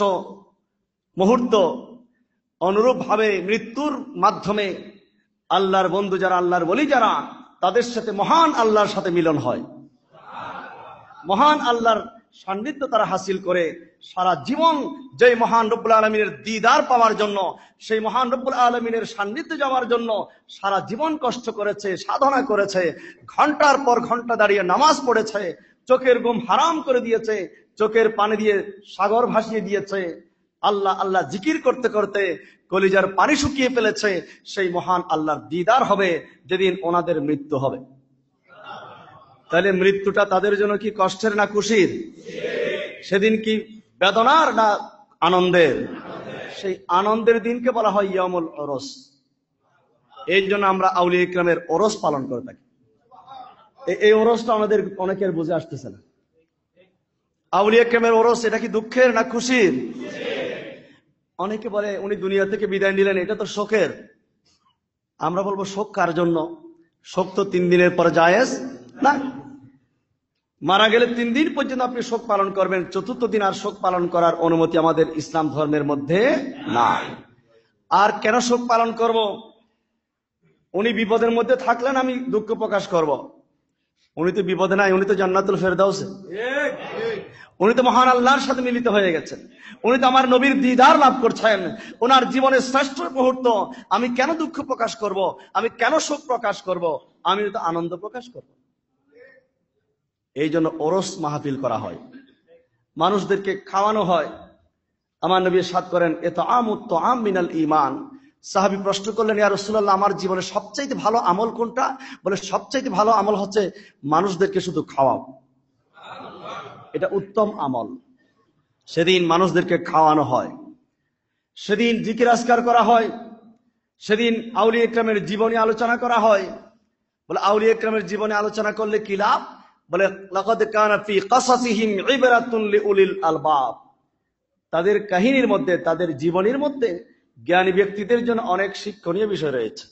মুহূর্ত, অনুরূপ ভাবে মৃত্যুর মাধ্যমে আল্লাহর বন্ধু যারা, আল্লাহর ওলি যারা, তাদের সাথে মহান আল্লাহর সাথে মিলন হয়। মহান আল্লাহর সান্নিধ্য তারা হাসিল করে সারা জীবন যে মহান রব্বুল আলমিনের দিদার পাওয়ার জন্য, সেই মহান রব্বুল আলমিনের সান্নিধ্য যাওয়ার জন্য সারা জীবন কষ্ট করেছে, সাধনা করেছে, ঘন্টার পর ঘন্টা দাঁড়িয়ে নামাজ পড়েছে, চোখের ঘুম হারাম করে দিয়েছে, চোখের পানি দিয়ে সাগর ভাসিয়ে দিয়েছে, আল্লাহ আল্লাহ জিকির করতে করতে কলিজার পানি শুকিয়ে ফেলেছে। সেই মহান আল্লাহর দিদার হবে যেদিন ওনাদের মৃত্যু হবে। তাহলে মৃত্যুটা তাদের জন্য কি কষ্টের না খুশির? সেদিন কি বেদনার না আনন্দের? সেই আনন্দের দিনকে বলা হয় ইয়ামুল ওরস। এই জন্য আমরা আউলিয়া ইকরামের ওরস পালন করে থাকি। এই ওরসটা আমাদের অনেকের বুঝে আসতেছে না। আউলিয়া ইকরামের ওরস এটা কি দুঃখের না খুশির? অনেকে বলে উনি দুনিয়া থেকে বিদায় নিলেন, এটা তো শোকের। আমরা বলবো শোক কার জন্য? শোক তো 3 দিনের পর জায়েজ না। মারা গেলে 3 দিন পর্যন্ত আপনি শোক পালন করবেন, 4র্থ দিন আর শোক পালন করার অনুমতি আমাদের ইসলাম ধর্মের মধ্যে নাই। আর কেন শোক পালন করব? উনি বিপদের মধ্যে থাকলেন, আমি দুঃখ প্রকাশ করব? উনি তো বিপদে নাই, উনি তো জান্নাতুল ফেরদাউসে, উনি তো মহান আল্লাহর সাথে মিলিত হয়ে গেছেন, উনি তো আমার নবীর দিদার লাভ করছেন, ওনার জীবনের শ্রেষ্ঠ মুহূর্ত। আমি কেন দুঃখ প্রকাশ করব? আমি কেন শোক প্রকাশ করব? আমি তো আনন্দ প্রকাশ করব। এই জন্য ওরস মাহফিল করা হয়, মানুষদেরকে খাওয়ানো হয়। আমার নবী ইরশাদ করেন, ইতআমুত তুআম মিনাল ঈমান। সাহাবী প্রশ্ন করলেন, ইয়া রাসূলুল্লাহ, আমার জীবনে সবচাইতে ভালো আমল কোনটা? বলে, সবচাইতে ভালো আমল হচ্ছে মানুষদেরকে শুধু খাওয়াও। এটা উত্তম আমল। সেদিন মানুষদেরকে খাওয়ানো হয়, সেদিন জিকির আজকার করা হয়, সেদিন আউলিয়া ইকরামের জীবনী আলোচনা করা হয়। বলে, আউলিয়া ইকরামের জীবনী আলোচনা করলে কি লাভ? বলে, লাকাদ কানা ফি কাসাসিহিম ইবরাতুন লিউলিল আলবাব। তাদের কাহিনীর মধ্যে, তাদের জীবনীর মধ্যে জ্ঞানী ব্যক্তিদের জন্য অনেক শিক্ষণীয় বিষয় রয়েছে।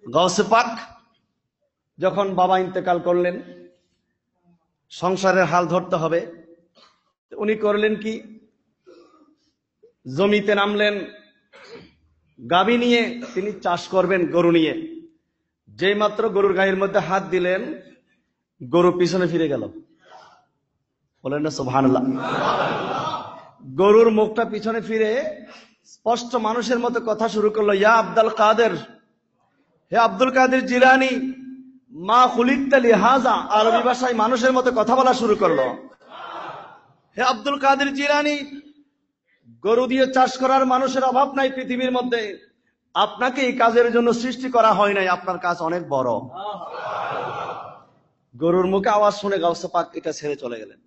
গাউসে পাক যখন বাবা ইন্তেকাল করলেন, সংসারের হাল ধরতে হবে, উনি করলেন কি? জমিতে নামলেন, গাভী নিয়ে তিনি চাষ করবেন, গরু নিয়ে। যেই মাত্র গরুর গায়ের মধ্যে হাত দিলেন, গরু পিছনে ফিরে গেল। বলেন না সুবহানাল্লাহ। গরুর মুখটা পিছনে ফিরে স্পষ্ট মানুষের মতো কথা শুরু করলো, ইয়া আব্দুল কাদের, হে আব্দুল কাদের জিলানী, মা খুলিকতা লিহাযা। আরবি ভাষায় মানুষের মতো কথা বলা শুরু করলো। হে আব্দুল কাদের জিলানী, গরু দিয়ে চাষ করার মানুষের অভাব নাই পৃথিবীর মধ্যে, আপনাকে এই কাজের জন্য সৃষ্টি করা হয় নাই, আপনার কাজ অনেক বড়। গরুর মুখে আওয়াজ শুনে গাউসে পাক এটা ছেড়ে চলে গেলেন।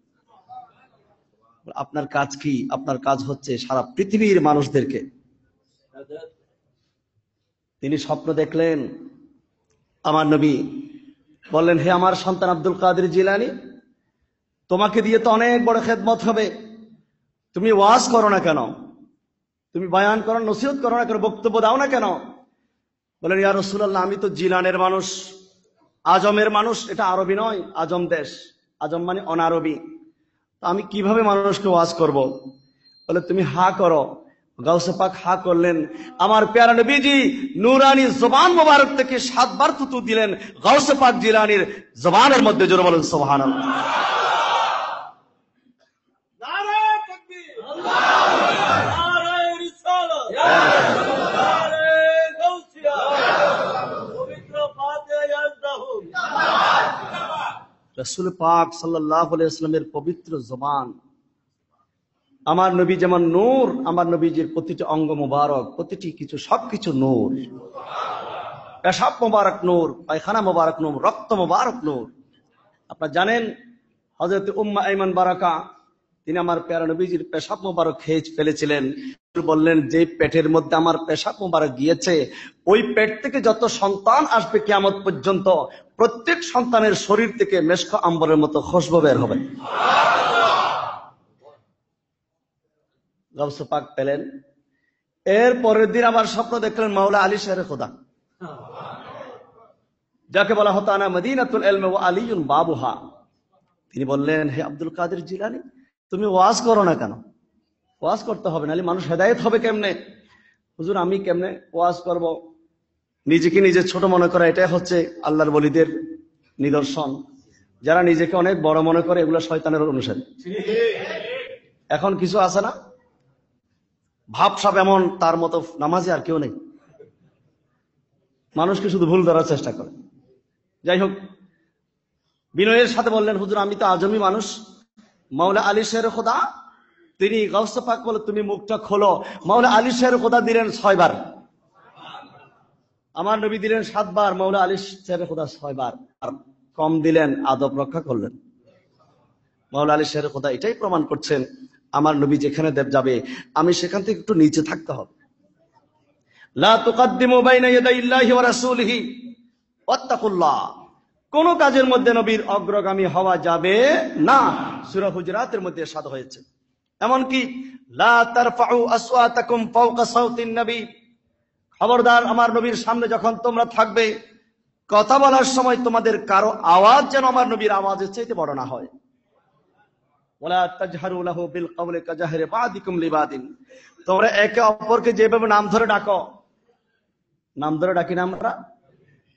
আপনার কাজ কি? আপনার কাজ হচ্ছে সারা পৃথিবীর মানুষদেরকে। তিনি স্বপ্ন দেখলেন, আমার নবী বললেন, হে আমার সন্তান আব্দুল কাদের জিলানী, তোমাকে দিয়ে তো অনেক বড় খেদমত হবে, তুমি ওয়াজ করো না কেন? তুমি বয়ান করো, নসিহত করো না কেন? বক্তব্য দাও না কেন? বলেন, ইয়া রাসূলুল্লাহ, আমি তো জিলানের মানুষ, আজমের মানুষ। এটা আরবি নয়, আজম দেশ। আজম মানে অনারবি। আমি কিভাবে মানুষকে ওয়াজ করব? বলে, তুমি হা করো। গাউসে পাক হা করলেন। আমার প্যারা নবীজি নূরানি জবান মোবারক থেকে 7 বার থুতু দিলেন গাউসে পাক জিলানীর জবানের মধ্যে। জোরে বলেন সুবহানাল্লাহ। নারে তাকবীর, নারে রিসালাত, নারে গাউসিয়া, পবিত্র ফাতিহা ইয়াজদাহু। রাসূল পাক সাল্লাল্লাহু আলাইহি ওয়াসাল্লামের পবিত্র জবান। আমার নবী যেমন নূর, আমার নবীজির প্রতিটি অঙ্গ মোবারক, প্রতিটি কিছু, সবকিছু নূর। পেশাব মোবারক নূর, পায়খানা মোবারক নূর, রক্ত মোবারক নূর। আপনারা জানেন হযরত উম্মে আইমান বারাকা তিনি আমার প্যারা নবীজির পেশাব মোবারক খেয়ে ফেলেছিলেন। বললেন, যে পেটের মধ্যে আমার পেশাব মোবারক গিয়েছে, ওই পেট থেকে যত সন্তান আসবে কিয়ামত পর্যন্ত, প্রত্যেক সন্তানের শরীর থেকে মেশক আম্বরের মতো খুশবু বের হবে। গাউস পাক পেলেন। এর পরের দিন আবার স্বপ্ন দেখলেন মাওলা আলী শের খোদা, যাকে বলা হতো আনা মদিনাতুল ইলম ওয়া আলীউন বাবুহা। তিনি বললেন, হে আব্দুল কাদের জিলানী, তুমি ওয়াজ করো না কেন? ওয়াজ করতে হবে, নাহলে মানুষ হেদায়েত হবে কেমনে? হুজুর, আমি কেমনে ওয়াজ করব? নিজেকে নিজে ছোট মনে করা, এটাই হচ্ছে আল্লাহর ওলিদের নিদর্শন। যারা নিজেকে অনেক বড় মনে করে, এগুলো শয়তানের অনুসারী। এখন কিছু আছে না, ভাবসাব এমন, তার মতো নামাজি আর কেউ নেই। মানুষকে শুধু ভুল ধরার চেষ্টা করে। যাই হোক, বিনয়ের সাথে বললেন, হুজুর, আমি তো আজমি মানুষ। মাওলা আলী শের খোদা, তিনি গাউস পাক বলে, তুমি মুখটা খোলো। মাওলা আলী শের খোদা দিলেন 6 বার, আমার নবী দিলেন 7 বার, মাওলা আলী শের খোদা 6 বার। আর কম দিলেন, আদব রক্ষা করলেন। মাওলা আলী শের খোদা এটাই প্রমাণ করছেন, আমার নবী যেখানে যাবে, আমি সেখান থেকে একটু নিচে থাকতে হবে। লা তুকাদ্দিমু বাইনা ইয়াদাইল্লাহি ওয়া রাসূলিহি ওয়াত্তাকুল্লাহ। কোন কাজের মধ্যে নবীর অগ্রগামী হওয়া যাবে না। সূরা হুজুরাতের মধ্যে ইরশাদ হয়েছে, এমনকি লা তারফাউ আসওয়াতাকুম ফাওকা সাওতিন নবী, খবরদার আমার নবীর সামনে যখন তোমরা থাকবে, কথা বলার সময় তোমাদের কারো আওয়াজ যেন আমার নবীর আওয়াজের চাইতে বড় না হয়। ওয়ালা তাজহারু লাহু বিল কওলি কাজাহরি বাদিকুম লিবাদিন, তোমরা একে অপরকে যেভাবে নাম ধরে ডাকো, নাম ধরে ডাকি না আমরা,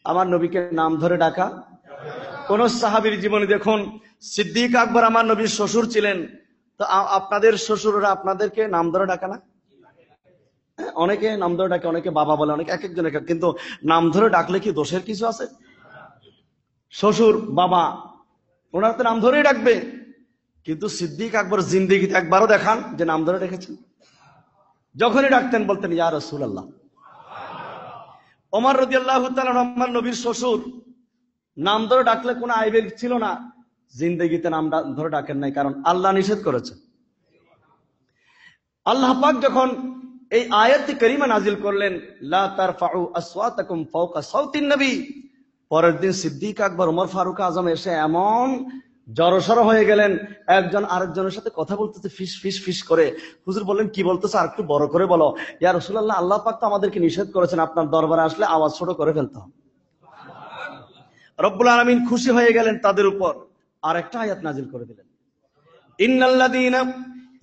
আমার নবীকে নাম ধরে ডাকা কোন সাহাবীর জীবনে দেখুন। সিদ্দিক আকবর আমার নবীর শ্বশুর ছিলেন, তো আপনাদের শ্বশুররা আপনাদেরকে নাম ধরে ডাকা না? অনেকে নাম ধরে ডাকে, অনেকে বাবা বলে, অনেকে এক একজন এক, কিন্তু নাম ধরে ডাকলে কি দোষের কিছু আছে? শ্বশুর বাবা, ওনারা তো নাম ধরেই ডাকবে। কিন্তু সিদ্দিক আকবর জিন্দেগিতে একবারও দেখান যে নাম ধরে রেখেছেন? যখনই ডাকতেন বলতেন ইয়া রাসূলুল্লাহ। ওমর রাদিয়াল্লাহু তাআলা আমার নবীর শ্বশুর, নাম ধরে ডাকলে কোনো আইবের ছিল না, জিন্দেগিতে নাম ধরে ডাকেন নাই, কারণ আল্লাহ নিষেধ করেছে। আল্লাহ পাক যখন এই আয়াতটি কারিমা নাজিল করলেন, লা তারফাউ আসওয়াতাকুম ফাওকা সাওতিন নবী, পরের দিন সিদ্দিক আকবর, ওমর ফারুক আজম এসে এমন জড়সড় হয়ে গেলেন, একজন আরেকজনের সাথে কথা বলতেছে ফিস ফিস ফিস করে। হুজুর বললেন, কি বলতেছে, আর একটু বড় করে বলো। ইয়া রাসূলুল্লাহ, আল্লাহ পাক তো আমাদেরকে নিষেধ করেছেন, আপনার দরবারে আসলে আওয়াজ ছোট করে ফেলতে হবে। রব্বুল আলামিন খুশি হয়ে গেলেন তাদের উপর, আর একটা আয়াত নাজিল করে দিলেন, ইন্নাল্লাযীনা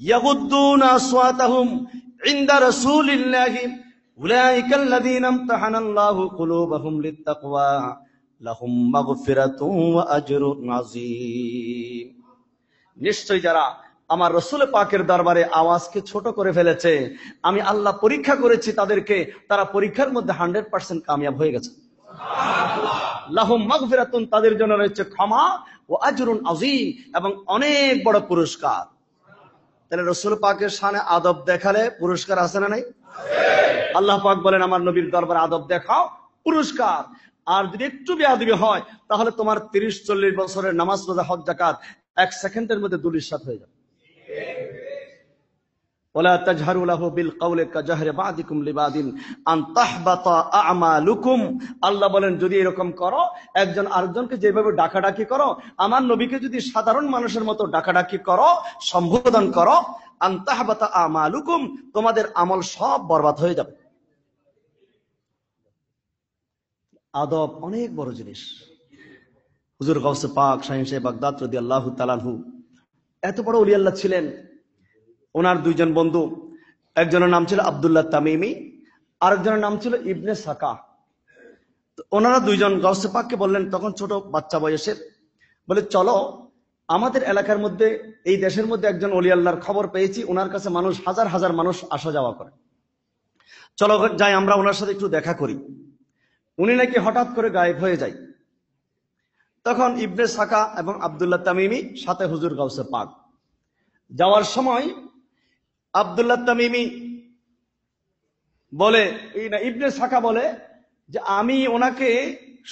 ইয়াগুদ্দুনা আসওয়াতাহুম ইনদা রাসূলিল্লাহি উলাইকাল্লাযীনা ইমতাহানাল্লাহু কুলুবাহুম লিত্তাকওয়া লাহুম মাগফিরাতুন ওয়া আজরুন আযীম। নিশ্চয় যারা আমার রাসূল পাকের দরবারে আওয়াজকে ছোট করে ফেলেছে, আমি আল্লাহ পরীক্ষা করেছি তাদেরকে, তারা পরীক্ষার মধ্যে 100% কামিয়াব হয়ে গেছে। লাহুম মাগফিরাতুন, তাদের জন্য রয়েছে ক্ষমা, ও আজরুন আযীম, এবং অনেক বড় পুরস্কার। তাহলে রাসূল পাকের শানে আদব দেখালে পুরস্কার আছে না নাই? আল্লাহ পাক বলেন, আমার নবীর দরবারে আদব দেখাও, পুরস্কার। আর যদি একটু বেয়াদবি হয়, তাহলে তোমার 30-40 বছরের নামাজ, রোজা, হজ, যাকাত 1 সেকেন্ডের মধ্যে দুলিশাত হয়ে যাবে। ওয়ালা তাজহারু লাহু বিল কওলি কাজাহরি বাদিকুম লিবাদিন আন তাহবাতা আমালুকুম। আল্লাহ বলেন, যদি এরকম করো, একজন আরেকজনকে যেভাবে ডাকাডাকি করো, আমার নবীকে যদি সাধারণ মানুষের মতো ডাকাডাকি করো, সম্বোধন করো, আন তাহবাতা আমালুকুম, তোমাদের আমল সব বরবাদ হয়ে যাবে। আদব অনেক বড় জিনিস। হুজুর গাউসে পাক শাহীন সাহেব বাগদাদ রাদিয়াল্লাহু তাআলা আনহু এত বড় ওলি আল্লাহ ছিলেন। ওনার 2 জন বন্ধু, একজনের নাম ছিল আব্দুল্লাহ তামিমি, আরেকজনের নাম ছিল ইবনে সাকা। ওনারা 2 জন গাউসে পাককে বললেন, তখন ছোট বাচ্চা বয়সের, বলে চলো আমাদের এলাকার মধ্যে, এই দেশের মধ্যে একজন ওলি আল্লাহর খবর পেয়েছি, ওনার কাছে মানুষ হাজার হাজার মানুষ আসা যাওয়া করে, চলো যাই আমরা ওনার সাথে একটু দেখা করি। উনি নাকি হঠাৎ করে গায়েব হয়ে যায়। তখন ইবনে সাকা এবং আব্দুল্লাহ তামিমি সাথে হুজুর গাউসে পাক যাওয়ার সময়, আব্দুল্লাহ তামিমি বলে, ইবনে সাকা বলে যে আমি ওনাকে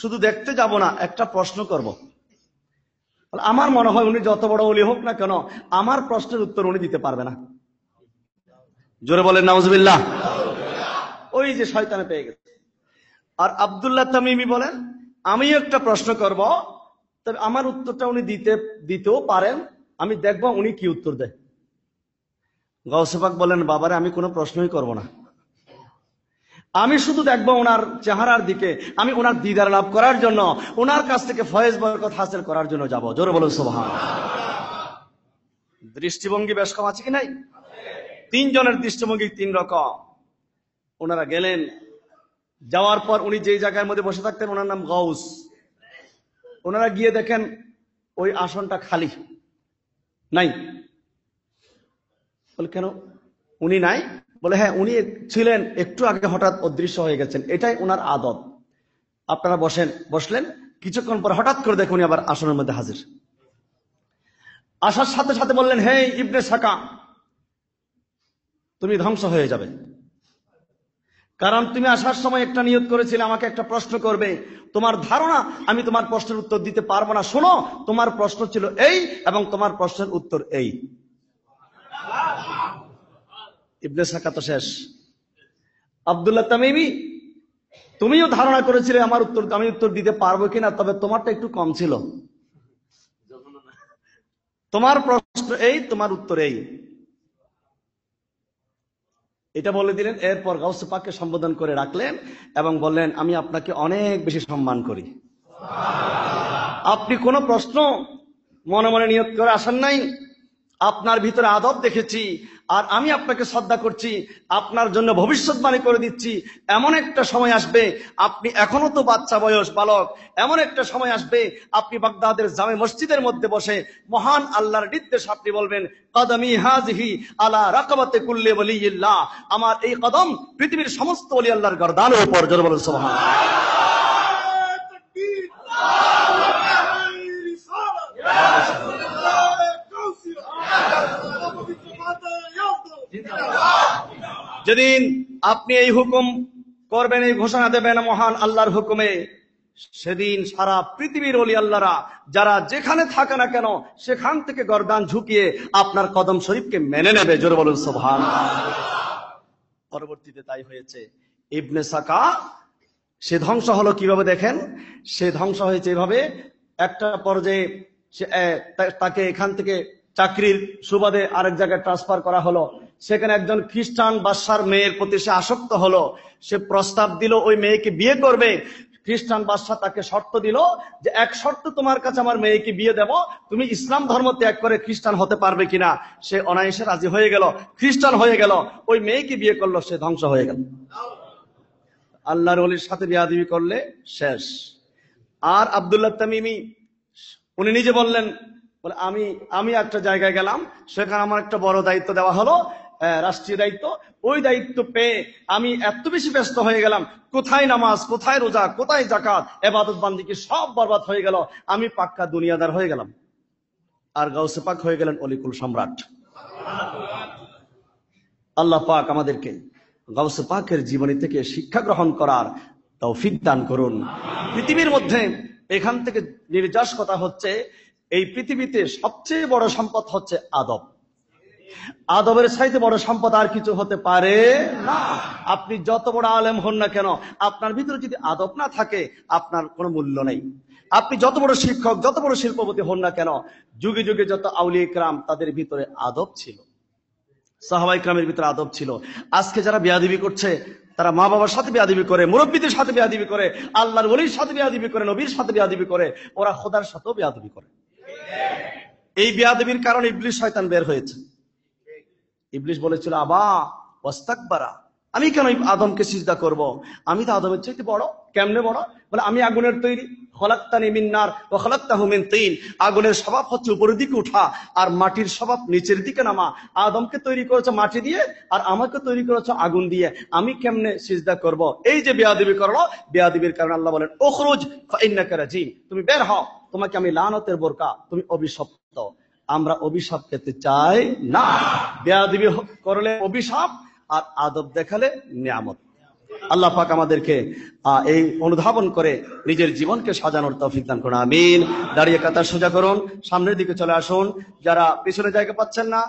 শুধু দেখতে যাব না, একটা প্রশ্ন করব। আমার মনে হয় উনি যত বড় ওলি হোক না কেন আমার প্রশ্নের উত্তর উনি দিতে পারবে না। জোরে বলেন নাউজুবিল্লাহ। ওই যে শয়তানে পেয়ে গেছে। আর আব্দুল্লাহ তামিমি বলেন, আমি একটা প্রশ্ন করব, তবে আমার উত্তরটা উনি দিতেও পারেন, আমি দেখব উনি কি উত্তর দেয়। গাউসে পাক বলেন, বাবারে আমি কোনো প্রশ্নই করব না, আমি শুধু দেখবো ওনার চেহারার দিকে, আমি ওনার দিদার লাভ করার জন্য, ওনার কাছ থেকে ফয়েজ বরকত হাসিল করার জন্য যাব। জোরে বলুন সুবহানাল্লাহ। দৃষ্টিভঙ্গি বেশ কম আছে কি নাই? তিনজনের দৃষ্টিভঙ্গি তিন রকম। ওনারা গেলেন, যাওয়ার পর উনি যেই জায়গার মধ্যে বসে থাকতেন ওনার নাম গাউস। ওনারা গিয়ে দেখেন ওই আসনটা খালি নাই। বলে কেন উনি নাই? বলে হ্যাঁ উনি ছিলেন, একটু আগে হঠাৎ অদৃশ্য হয়ে গেছেন, এটাই ওনার আদত। আপনারা বসলেন, কিছুক্ষণ পর হঠাৎ করে দেখুন উনি আবার আসনের মধ্যে হাজির। আসার সাথে সাথে বললেন, হে ইবনে সাকা, তুমি ধ্বংস হয়ে যাবে, কারণ তুমি আসার সময় একটা নিয়ত করেছিলে আমাকে একটা প্রশ্ন করবে, তোমার ধারণা আমি তোমার প্রশ্নের উত্তর দিতে পারবো না। শোনো, তোমার প্রশ্ন ছিল এই এবং তোমার প্রশ্নের উত্তর এই। ইবনে সাকা তো শেষ। আব্দুল্লাহ তামিমি, তুমিও ধারণা করেছিলে আমি উত্তর দিতে পারবো কিনা, তবে তোমারটা একটু কম ছিল। তোমার প্রশ্ন এই, তোমার উত্তর এই, এটা বলে দিলেন। এরপর গাউসে পাককে সম্বোধন করে রাখলেন এবং বললেন, আমি আপনাকে অনেক বেশি সম্মান করি। আপনি কোনো প্রশ্ন মনে মনে নিয়ত করে আসেন নাই, আপনার ভিতরে আদব দেখেছি, আর আমি আপনাকে শ্রদ্ধা করছি। আপনার জন্য ভবিষ্যৎবাণী করে দিচ্ছি, এমন একটা সময় আসবে, আপনি এখনো তো বাচ্চা বয়স বালক, এমন একটা সময় আসবে আপনি বাগদাদের জামে মসজিদের মধ্যে বসে মহান আল্লাহর নির্দেশ আপনি বলবেন, কদমি হাযিহি আলা রাকাবাতি কুল্লি ওয়ালিয়্যিল্লাহ, আমার এই কদম পৃথিবীর সমস্ত ওলি আল্লাহর গর্দানের উপর। জোরে বলুন সুবহানাল্লাহ। যেদিন আপনি এই হুকুম করবেন, এই ঘোষণা দেবেন মহান আল্লাহর হুকুমে, সেদিন সারা পৃথিবীর ওলি আল্লাহরা যারা যেখানে থাকে না কেন সেখান থেকে গর্দান ঝুঁকিয়ে আপনার কদম শরীফকে মেনে নেবে। জোরে বলুন সুবহানাল্লাহ। পরবর্তীতে তাই হয়েছে। ইবনে সাকা সে ধ্বংস হলো কিভাবে দেখেন, সে ধ্বংস হয়েছে এভাবে, একটা পর্যায়ে তাকে এখান থেকে চাকরির সুবাদে আরেক জায়গায় ট্রান্সফার করা হলো। সেখানে একজন খ্রিস্টান বাদশার মেয়ের প্রতি সে আসক্ত হলো। সে প্রস্তাব দিল ওই মেয়েকে বিয়ে করবে। খ্রিস্টান বাদশা তাকে শর্ত দিল যে এক শর্ত তোমার কাছে আমার মেয়েকে বিয়ে দেব, তুমি ইসলাম ধর্ম ত্যাগ করে খ্রিস্টান হতে পারবে কিনা। সে অনায়াসে রাজি হয়ে গেল, খ্রিস্টান হয়ে গেল, ওই মেয়েকে বিয়ে করলো, সে ধ্বংস হয়ে গেল। আল্লাহর ওলির সাথে বিয়াদবি করলে শেষ। আর আব্দুল্লাহ তামিমি উনি নিজে বললেন, বলে আমি একটা জায়গায় গেলাম, সেখানে আমার একটা বড় দায়িত্ব দেওয়া হলো, রাষ্ট্রীয় দায়িত্ব। ওই দায়িত্ব পেয়ে আমি এত বেশি ব্যস্ত হয়ে গেলাম, কোথায় নামাজ, কোথায় রোজা, কোথায় জাকাত, ইবাদত বান্দিকি সব বরবাদ হয়ে গেল, আমি পাক্কা দুনিয়াদার হয়ে গেলাম। আর গাউসে পাক হয়ে গেলেন অলিকুল সম্রাট। আল্লাহ পাক আমাদেরকে গাউসে পাকের জীবনী থেকে শিক্ষা গ্রহণ করার তৌফিক দান করুন। পৃথিবীর মধ্যে এখান থেকে নির্যাস কথা হচ্ছে, এই পৃথিবীতে সবচেয়ে বড় সম্পদ হচ্ছে আদব। আদবের চাইতে বড় সম্পদ আর কিছু হতে পারে না। আপনি যত বড় আলেম হন না কেন, আপনার ভিতরে যদি আদব না থাকে আপনার কোনো মূল্য নেই। আপনি যত বড় শিক্ষক, যত বড় শিল্পপতি হন না কেন, যুগে যুগে যত আউলিয়া কিরাম তাদের ভিতরে আদব ছিল, সাহাবায়ে কিরামের ভিতরে আদব ছিল। আজকে যারা বেয়াদবি করছে তারা মা বাবার সাথে বেয়াদবি করে, মুরব্বীদের সাথে বেয়াদবি করে, আল্লাহর ওলির সাথে বেয়াদবি করে, নবীর সাথে বেয়াদবি করে, ওরা খোদার সাথেও বেয়াদবি করে। এই বেয়াদবির কারণে ইবলিস শয়তান বের হয়েছে। ইবলিস বলেছিল, আবা ওয়াস্তাকবারা, আমি কেন আদমকে সিজদা করব? আমি তো আদমের চাইতে বড়। কেমনে বড়? বলে আমি আগুনের তৈরি, খলাকতানি মিন নার ওয়া খলাকতাহু মিন তিন। আগুনের স্বভাব হচ্ছে উপরের দিকে ওঠা আর মাটির স্বভাব নিচের দিকে নামা। আদমকে তৈরি করেছে মাটি দিয়ে আর আমাকে তৈরি করেছে আগুন দিয়ে, আমি কেমনে সিজদা করব? এই যে বেয়াদবি করলো, বেয়াদবির কারণে আল্লাহ বলেন উখরুজ ফাইন্নাকা রাজিম, তুমি বের হও, তোমাকে আমি লানতের বোরকা, তুমি অভিশপ্ত। আমরা অভিশাপ পেতে চাই না। বেয়াদবি করলে অভিশাপ আর আদব দেখালে নিয়ামত। আল্লাহ পাক আমাদেরকে এই অনুধাবন করে নিজের জীবনকে সাজানোর তৌফিক দান করুন, আমিন। দাঁড়িয়ে কাতার সোজা করুন, সামনের দিকে চলে আসুন। যারা পিছনে জায়গা পাচ্ছেন না,